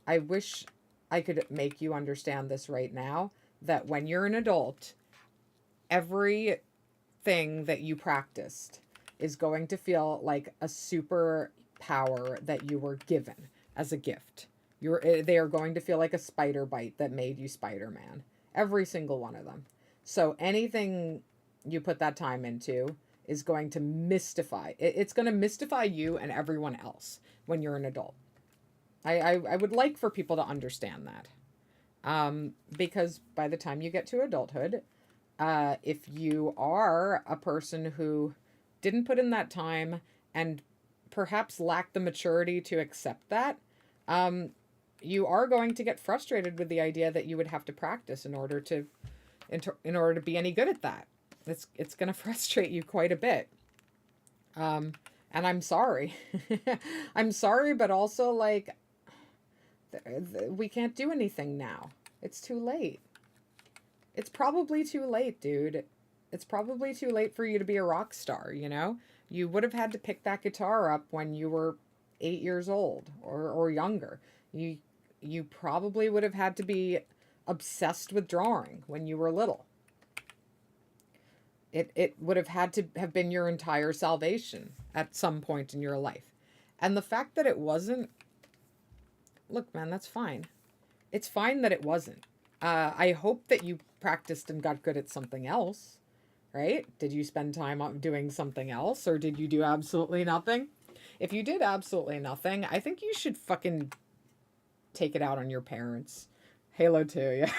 S1: I wish I could make you understand this right now. That when you're an adult, everything that you practiced is going to feel like a super power that you were given as a gift. They are going to feel like a spider bite that made you Spider-Man. Every single one of them. So anything you put that time into is going to mystify. It's going to mystify you and everyone else when you're an adult. I would like for people to understand that. Because by the time you get to adulthood, if you are a person who didn't put in that time and perhaps lack the maturity to accept that, you are going to get frustrated with the idea that you would have to practice in order to be any good at that. It's going to frustrate you quite a bit. And I'm sorry. I'm sorry, but also, like, we can't do anything now. It's too late. It's probably too late, dude. It's probably too late for you to be a rock star, You would have had to pick that guitar up when you were 8 years old or younger. You probably would have had to be obsessed with drawing when you were little. It would have had to have been your entire salvation at some point in your life. And the fact that it wasn't, look, man, that's fine. It's fine that it wasn't. I hope that you practiced and got good at something else, right? Did you spend time on doing something else, or did you do absolutely nothing? If you did absolutely nothing, I think you should fucking take it out on your parents. Halo 2, yeah.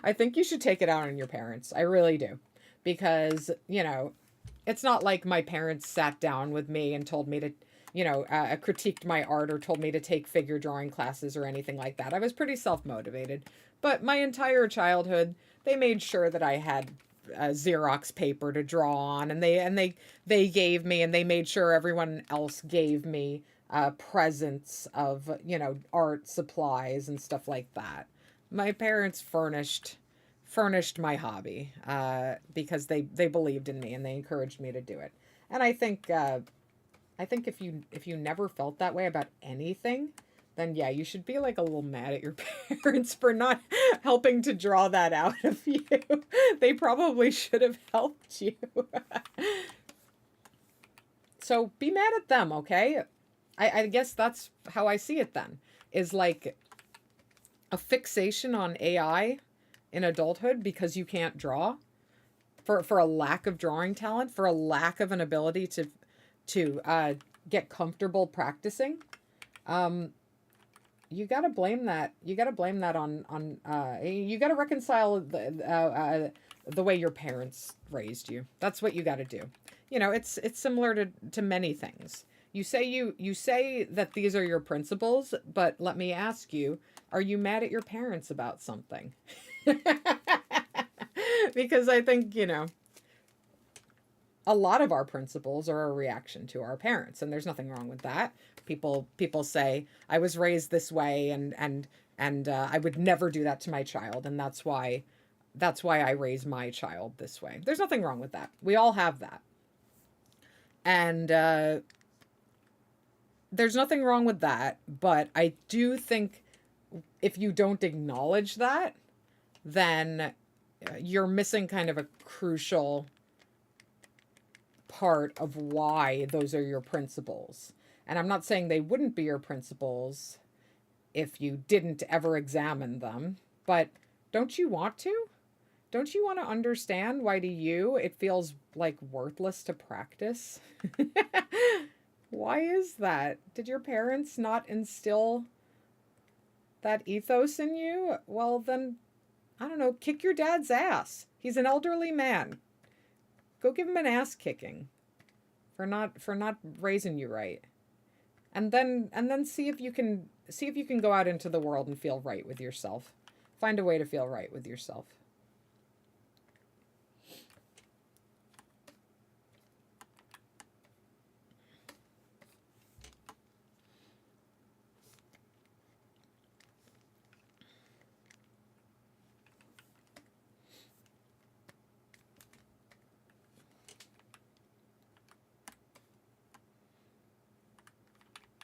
S1: I think you should take it out on your parents. I really do. Because, it's not like my parents sat down with me and told me to, critiqued my art or told me to take figure drawing classes or anything like that. I was pretty self motivated. But my entire childhood, they made sure that I had Xerox paper to draw on, and they gave me, and they made sure everyone else gave me presents of art supplies and stuff like that. My parents furnished my hobby because they believed in me and they encouraged me to do it. And I think if you never felt that way about anything, then yeah, you should be like a little mad at your parents for not helping to draw that out of you. They probably should have helped you. So be mad at them, okay? I guess that's how I see it then. Is like a fixation on AI in adulthood because you can't draw, for a lack of drawing talent, for a lack of an ability to get comfortable practicing. Um, you gotta blame that. You gotta blame that on. You gotta reconcile the way your parents raised you. That's what you gotta do. It's similar to many things. You say that these are your principles, but let me ask you: are you mad at your parents about something? Because I think a lot of our principles are a reaction to our parents, and there's nothing wrong with that. People say I was raised this way, and I would never do that to my child, and that's why I raise my child this way. There's nothing wrong with that. We all have that, and there's nothing wrong with that. But I do think if you don't acknowledge that, then you're missing kind of a crucial part of why those are your principles. And I'm not saying they wouldn't be your principles if you didn't ever examine them, but don't you want to? Don't you want to understand why to you it feels like worthless to practice? Why is that? Did your parents not instill that ethos in you? Well, then, I don't know, kick your dad's ass. He's an elderly man. Go give him an ass kicking for not raising you right. And then see if you can go out into the world and feel right with yourself. Find a way to feel right with yourself.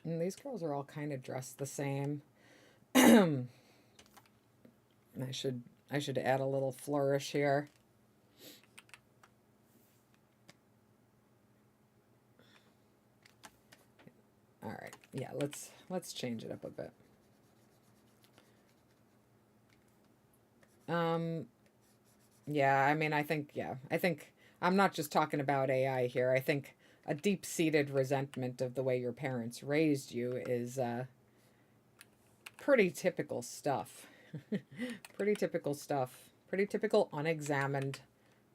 S1: And these girls are all kind of dressed the same. I should I should add a little flourish here. All right. Yeah, let's change it up a bit. Um yeah, I mean I think I'm not just talking about AI here. I think a deep-seated resentment of the way your parents raised you is pretty typical stuff. Pretty typical stuff. Pretty typical unexamined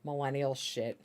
S1: millennial shit.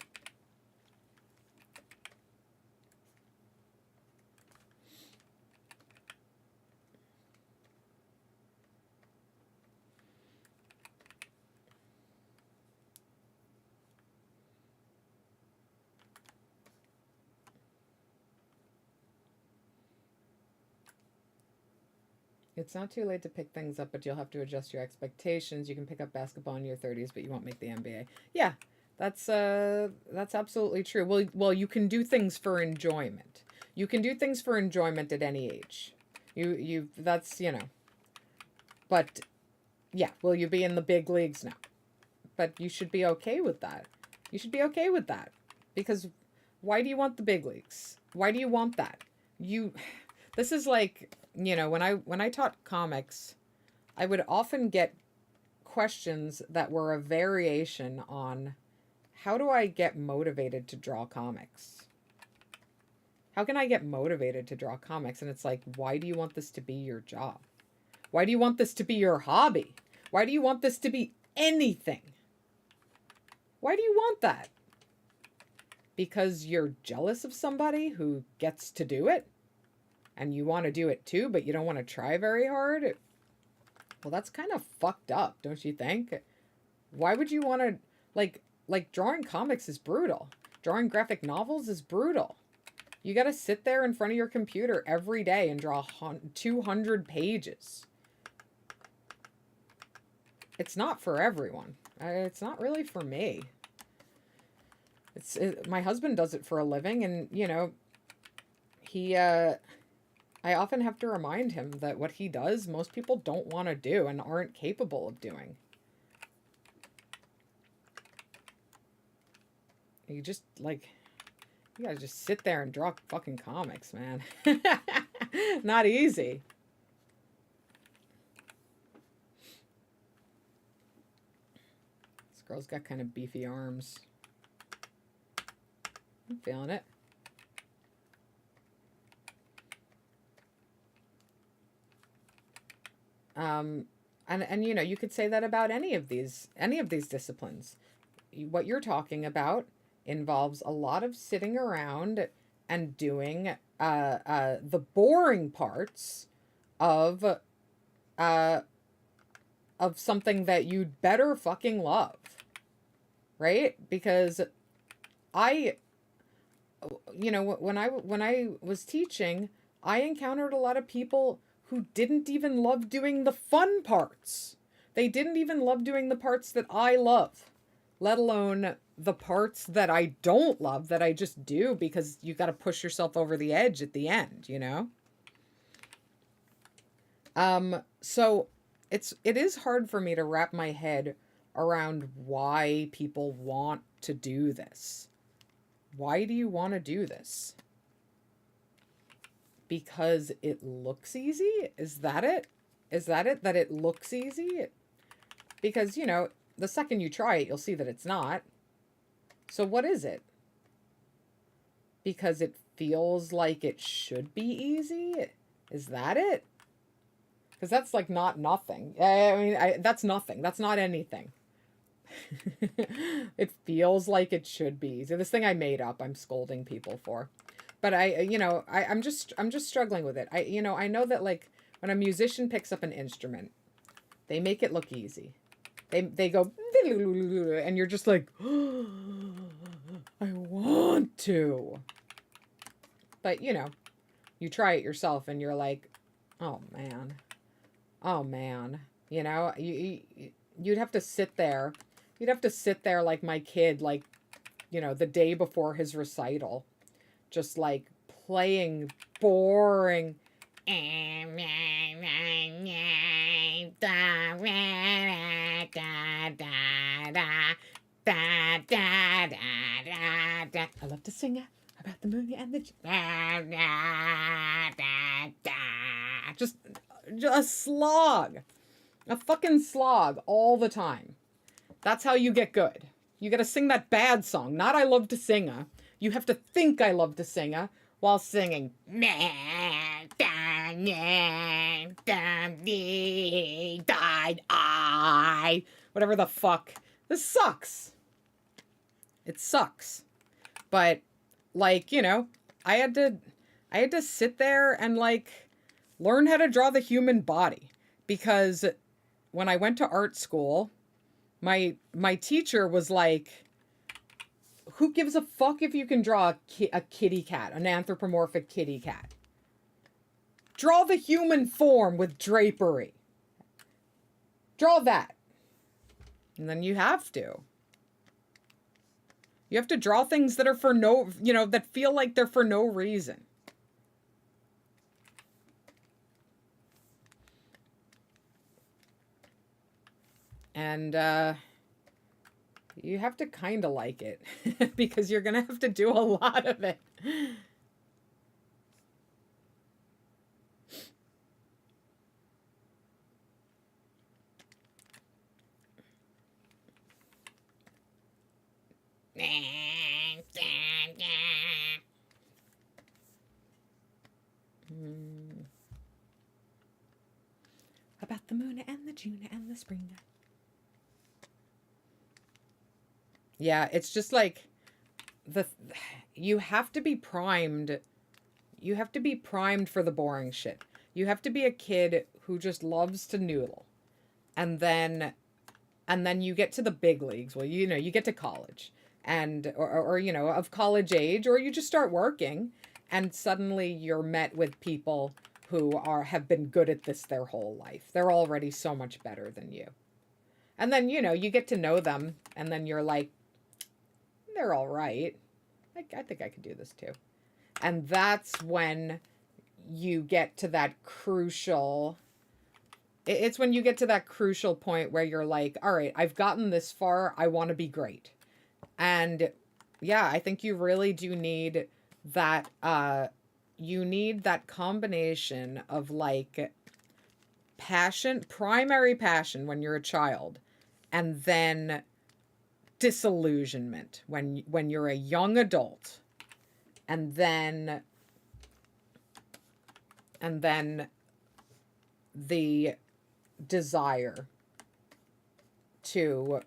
S1: It's not too late to pick things up, but you'll have to adjust your expectations. You can pick up basketball in your 30s, but you won't make the NBA. Yeah, that's absolutely true. Well, you can do things for enjoyment. You can do things for enjoyment at any age. You that's, but yeah, will you be in the big leagues now? But you should be okay with that. You should be okay with that. Because why do you want the big leagues? Why do you want that? You This is like, when I taught comics, I would often get questions that were a variation on, how do I get motivated to draw comics? How can I get motivated to draw comics? And it's like, why do you want this to be your job? Why do you want this to be your hobby? Why do you want this to be anything? Why do you want that? Because you're jealous of somebody who gets to do it? And you want to do it too, but you don't want to try very hard? Well, that's kind of fucked up, don't you think? Why would you want to, like drawing comics is brutal. Drawing graphic novels is brutal. You got to sit there in front of your computer every day and draw 200 pages. It's not for everyone. It's not really for me. My husband does it for a living, and you know, I often have to remind him that what he does, most people don't want to do and aren't capable of doing. You just, like, you gotta just sit there and draw fucking comics, man. Not easy. This girl's got kind of beefy arms. I'm feeling it. And you know, you could say that about any of these disciplines. What you're talking about involves a lot of sitting around and doing the boring parts of something that you'd better fucking love, right? Because you know, when I was teaching, I encountered a lot of people who didn't even love doing the fun parts. They didn't even love doing the parts that I love, let alone the parts that I don't love, that I just do because you got to push yourself over the edge at the end, you know? So it is hard for me to wrap my head around why people want to do this. Why do you want to do this? Because it looks easy? Is that it? Is that it? That it looks easy? Because, you know, the second you try it, you'll see that it's not. So what is it? Because it feels like it should be easy? Is that it? Because that's like not nothing. I mean, that's nothing. That's not anything. It feels like it should be easy. This thing I made up, I'm scolding people for. But I'm just struggling with it. I know that, like, when a musician picks up an instrument, they make it look easy. They go, and you're just like, oh, I want to. But, you know, you try it yourself and you're like, oh man. Oh man. You know, you'd have to sit there. You'd have to sit there like my kid, like, you know, the day before his recital, just like playing boring. I love to sing about the moon and the just a slog, a fucking slog all the time. That's how you get good. You got to sing that bad song, not I love to singa. You have to think I love to singa while singing. Whatever the fuck. This sucks. It sucks. But, like, you know, I had to sit there and, like, learn how to draw the human body. Because when I went to art school, my teacher was like, who gives a fuck if you can draw a kitty cat, an anthropomorphic kitty cat? Draw the human form with drapery. Draw that. And then you have to. You have to draw things that are for no, you know, that feel like they're for no reason. And, you have to kind of like it because you're going to have to do a lot of it. About the moon and the June and the spring. Yeah, it's just like the you have to be primed. You have to be primed for the boring shit. You have to be a kid who just loves to noodle. And then you get to the big leagues. Well, you get to college and or of college age, or you just start working and suddenly you're met with people who have been good at this their whole life. They're already so much better than you. And then, you get to know them and then you're like, they're all right. I think I could do this too. And that's when you get to that crucial it's when you get to that crucial point where you're like, all right, I've gotten this far. I want to be great. And yeah, I think you really do need that you need that combination of like passion, primary passion when you're a child, and then disillusionment when you're a young adult, and then the desire to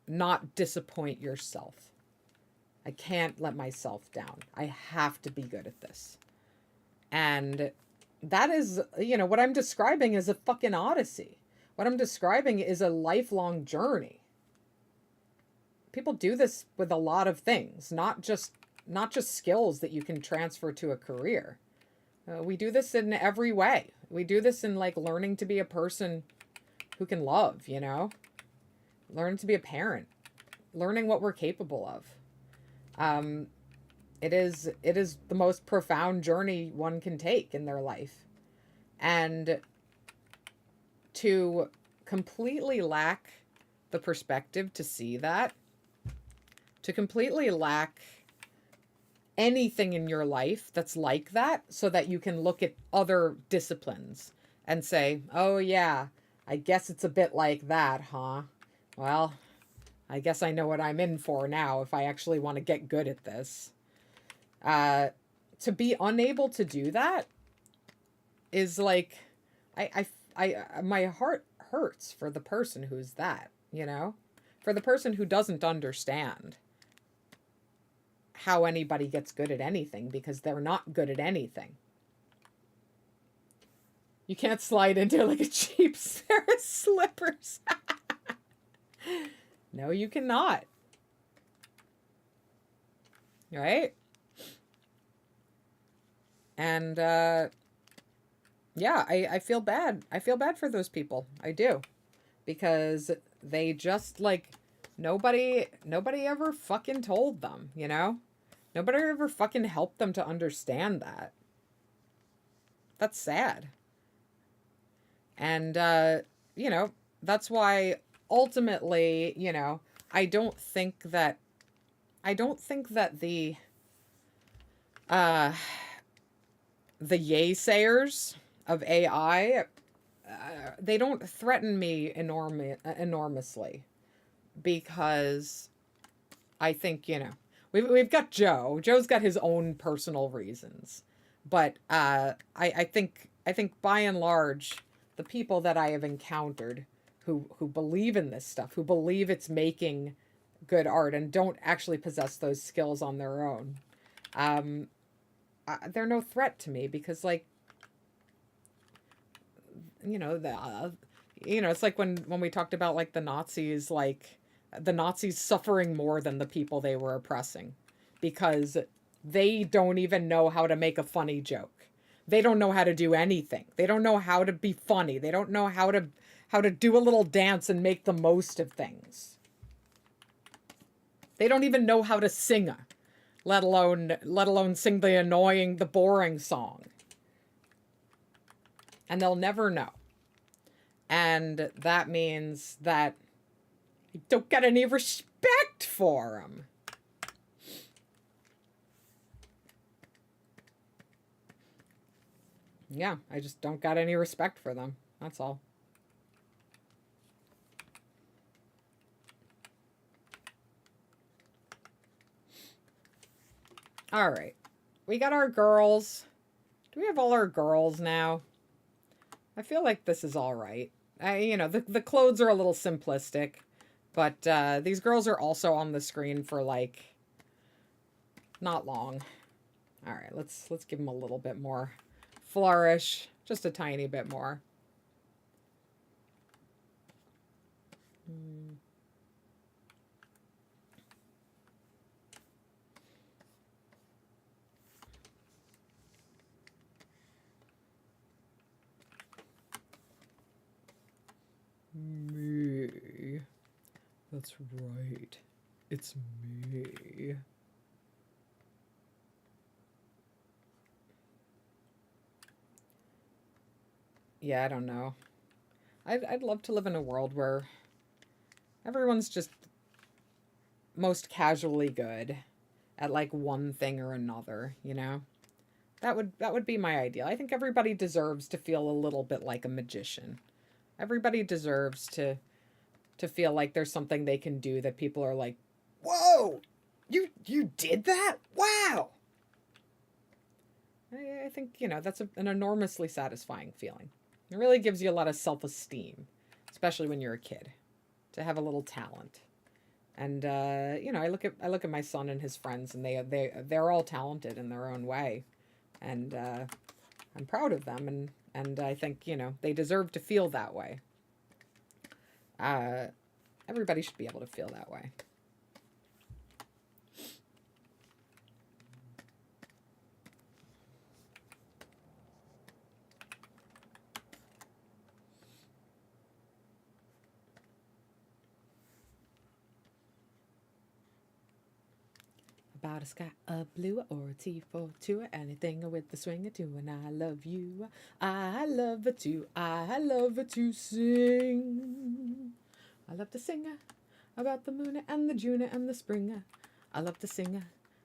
S1: not disappoint yourself. I can't let myself down. I have to be good at this. And that is, what I'm describing is a fucking odyssey. What I'm describing is a lifelong journey. People do this with a lot of things, not just skills that you can transfer to a career. We do this in every way. We do this in like learning to be a person who can love, learning to be a parent, learning what we're capable of. It is the most profound journey one can take in their life. And to completely lack the perspective to see that, to completely lack anything in your life that's like that, so that you can look at other disciplines and say, oh yeah, I guess it's a bit like that, huh? Well, I guess I know what I'm in for now if I actually want to get good at this. To be unable to do that is like, my heart hurts for the person who's that, for the person who doesn't understand how anybody gets good at anything, because they're not good at anything. You can't slide into like a cheap pair of slippers. No, you cannot. Right? And yeah, I feel bad. I feel bad for those people. I do. Because they just like nobody ever fucking told them, Nobody ever fucking helped them to understand that. That's sad. And that's why ultimately, I don't think that the yaysayers of AI, they don't threaten me enormously, because I think, we've got Joe. Joe's got his own personal reasons, but I think by and large, the people that I have encountered who believe in this stuff, who believe it's making good art and don't actually possess those skills on their own, they're no threat to me, because like, it's like when we talked about like the Nazis, like the Nazis suffering more than the people they were oppressing, because they don't even know how to make a funny joke. They don't know how to do anything. They don't know how to be funny. They don't know how to do a little dance and make the most of things. They don't even know how to sing, let alone sing the boring song. And they'll never know. And that means that you don't get any respect for them. Yeah, I just don't got any respect for them. That's all. All right. We got our girls. Do we have all our girls now? I feel like this is all right. The clothes are a little simplistic, but these girls are also on the screen for like not long. All right, let's give them a little bit more flourish, just a tiny bit more. Mm. Me. That's right. It's me. Yeah, I don't know. I'd love to live in a world where everyone's just most casually good at like one thing or another, you know? That would be my ideal. I think everybody deserves to feel a little bit like a magician. Everybody deserves to feel like there's something they can do that people are like, "Whoa! You did that? Wow!" I think, that's an enormously satisfying feeling. It really gives you a lot of self-esteem, especially when you're a kid, to have a little talent. And I look at my son and his friends, and they're all talented in their own way, and I'm proud of them, and I think they deserve to feel that way. Uh, Everybody should be able to feel that way. About a sky, a blue, or a T42, or anything with the swing or two, and I love you. I love it too. I love it to sing. I love to sing about the moon and the June and the spring. I love to sing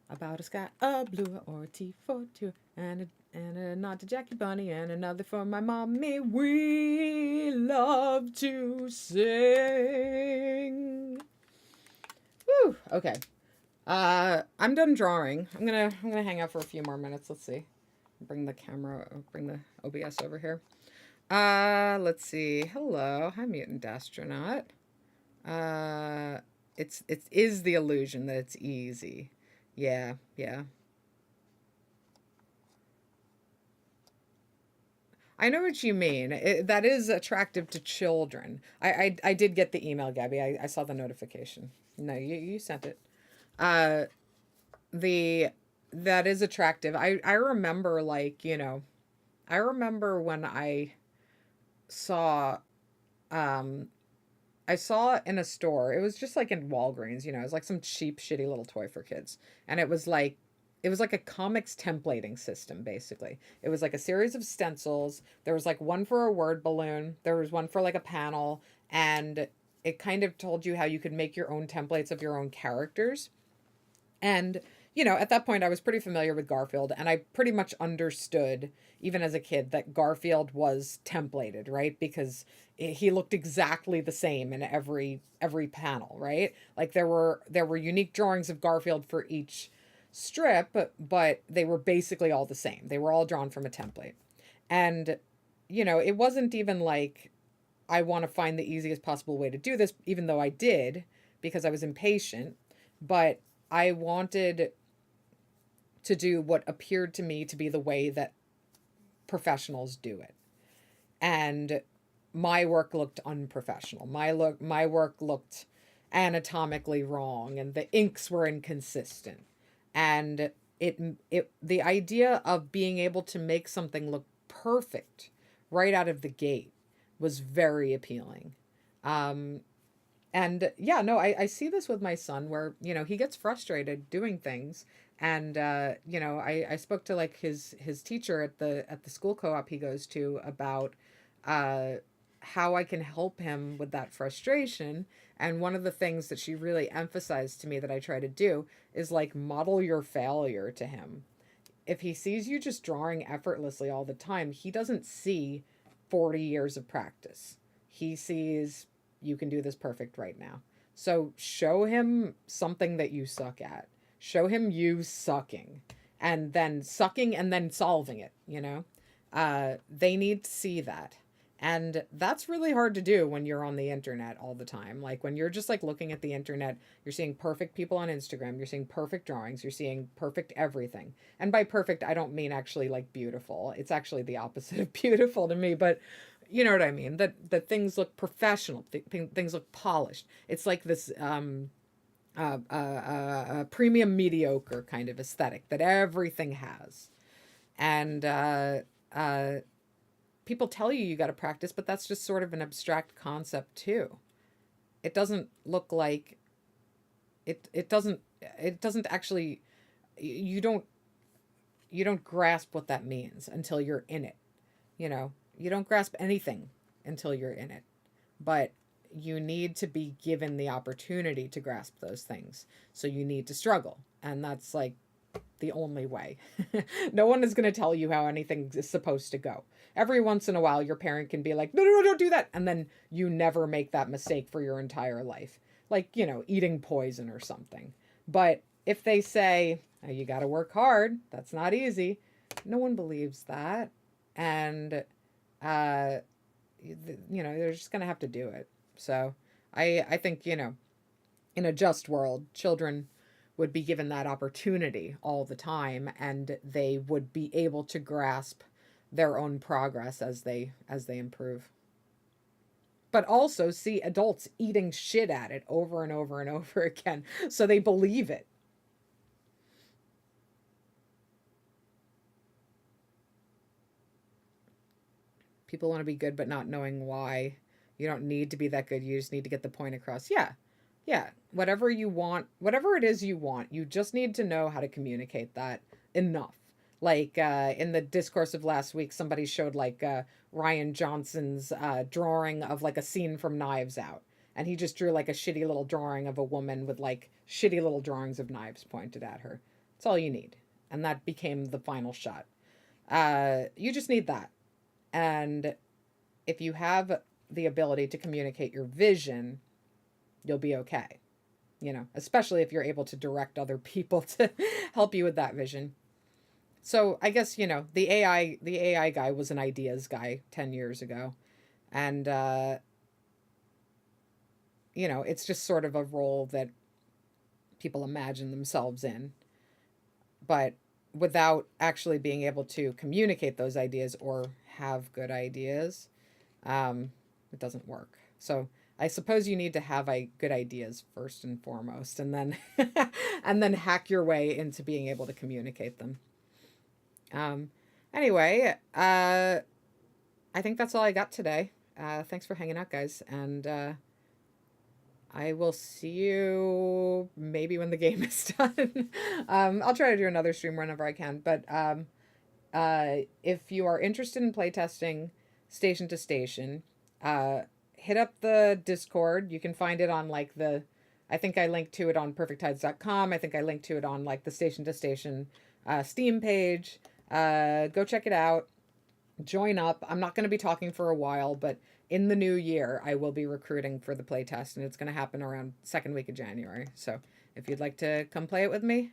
S1: about a sky, a blue, or a T42, and a nod to Jackie Bunny, and another for my mommy. We love to sing. Woo! Okay. I'm done drawing. I'm gonna hang out for a few more minutes. Let's see. Bring the OBS over here. Let's see. Hello, hi mutant astronaut. It is the illusion that it's easy. Yeah, yeah. I know what you mean. That is attractive to children. I did get the email, Gabby. I saw the notification. No, you sent it. Uh, the that is attractive. I remember I remember when saw um I saw it in a store. It was just like in Walgreens, it was like some cheap shitty little toy for kids. And it was like a comics templating system basically. It was like a series of stencils. There was like one for a word balloon, there was one for like a panel, and it kind of told you how you could make your own templates of your own characters. And, at that point, I was pretty familiar with Garfield, and I pretty much understood, even as a kid, that Garfield was templated, right? Because he looked exactly the same in every panel, right? Like there were unique drawings of Garfield for each strip, but they were basically all the same. They were all drawn from a template. And, it wasn't even like I want to find the easiest possible way to do this, even though I did, because I was impatient. But I wanted to do what appeared to me to be the way that professionals do it. And my work looked unprofessional. My work looked anatomically wrong, and the inks were inconsistent. And the idea of being able to make something look perfect right out of the gate was very appealing. Um, and yeah, no, I see this with my son where, he gets frustrated doing things. And I spoke to like his teacher at the school co-op he goes to about uh how I can help him with that frustration. And one of the things that she really emphasized to me that I try to do is like model your failure to him. If he sees you just drawing effortlessly all the time, he doesn't see 40 years of practice. He sees you can do this perfect right now. So show him something that you suck at. Show him you sucking. and then sucking and then solving it, you know? They need to see that. And that's really hard to do when you're on the internet all the time. Like when you're just like looking at the internet, you're seeing perfect people on Instagram, you're seeing perfect drawings, you're seeing perfect everything. And by perfect, I don't mean actually like beautiful. It's actually the opposite of beautiful to me, but you know what I mean? That things look professional, things look polished. It's like this premium mediocre kind of aesthetic that everything has. And uh, people tell you got to practice, but that's just sort of an abstract concept too. It doesn't look like it doesn't actually you don't you don't grasp what that means until you're in it. You know, you don't grasp anything until you're in it. But you need to be given the opportunity to grasp those things. So you need to struggle. And that's like the only way. No one is going to tell you how anything is supposed to go. Every once in a while, your parent can be like, no, no, no, don't do that. And then you never make that mistake for your entire life. Like, you know, eating poison or something. But if they say, oh, you got to work hard, that's not easy, no one believes that. And, uh, you know, they're just going to have to do it. So I think, you know, in a just world, children would be given that opportunity all the time, and they would be able to grasp their own progress as they improve. But also see adults eating shit at it over and over and over again, so they believe it. People want to be good but not knowing why. You don't need to be that good, you just need to get the point across. Yeah. Yeah, whatever you want, whatever it is you want, you just need to know how to communicate that enough. Like in the discourse of last week, somebody showed like Ryan Johnson's drawing of like a scene from Knives Out. And he just drew like a shitty little drawing of a woman with like shitty little drawings of knives pointed at her. That's all you need. And that became the final shot. You just need that. And if you have the ability to communicate your vision, you'll be okay. You know, especially if you're able to direct other people to help you with that vision. So I guess, you know, the AI guy was an ideas guy 10 years ago. And you know, it's just sort of a role that people imagine themselves in, but without actually being able to communicate those ideas or have good ideas, it doesn't work. So I suppose you need to have good ideas first and foremost, and then and then hack your way into being able to communicate them. Um, anyway, I think that's all I got today. Thanks for hanging out, guys, and I will see you maybe when the game is done. I'll try to do another stream whenever I can, but if you are interested in playtesting Station to Station, hit up the Discord. You can find it on like I think I linked to it on perfecttides.com. I think I linked to it on like the Station to Station Steam page. Go check it out. Join up. I'm not going to be talking for a while, but in the new year, I will be recruiting for the playtest, and it's going to happen around second week of January. So if you'd like to come play it with me,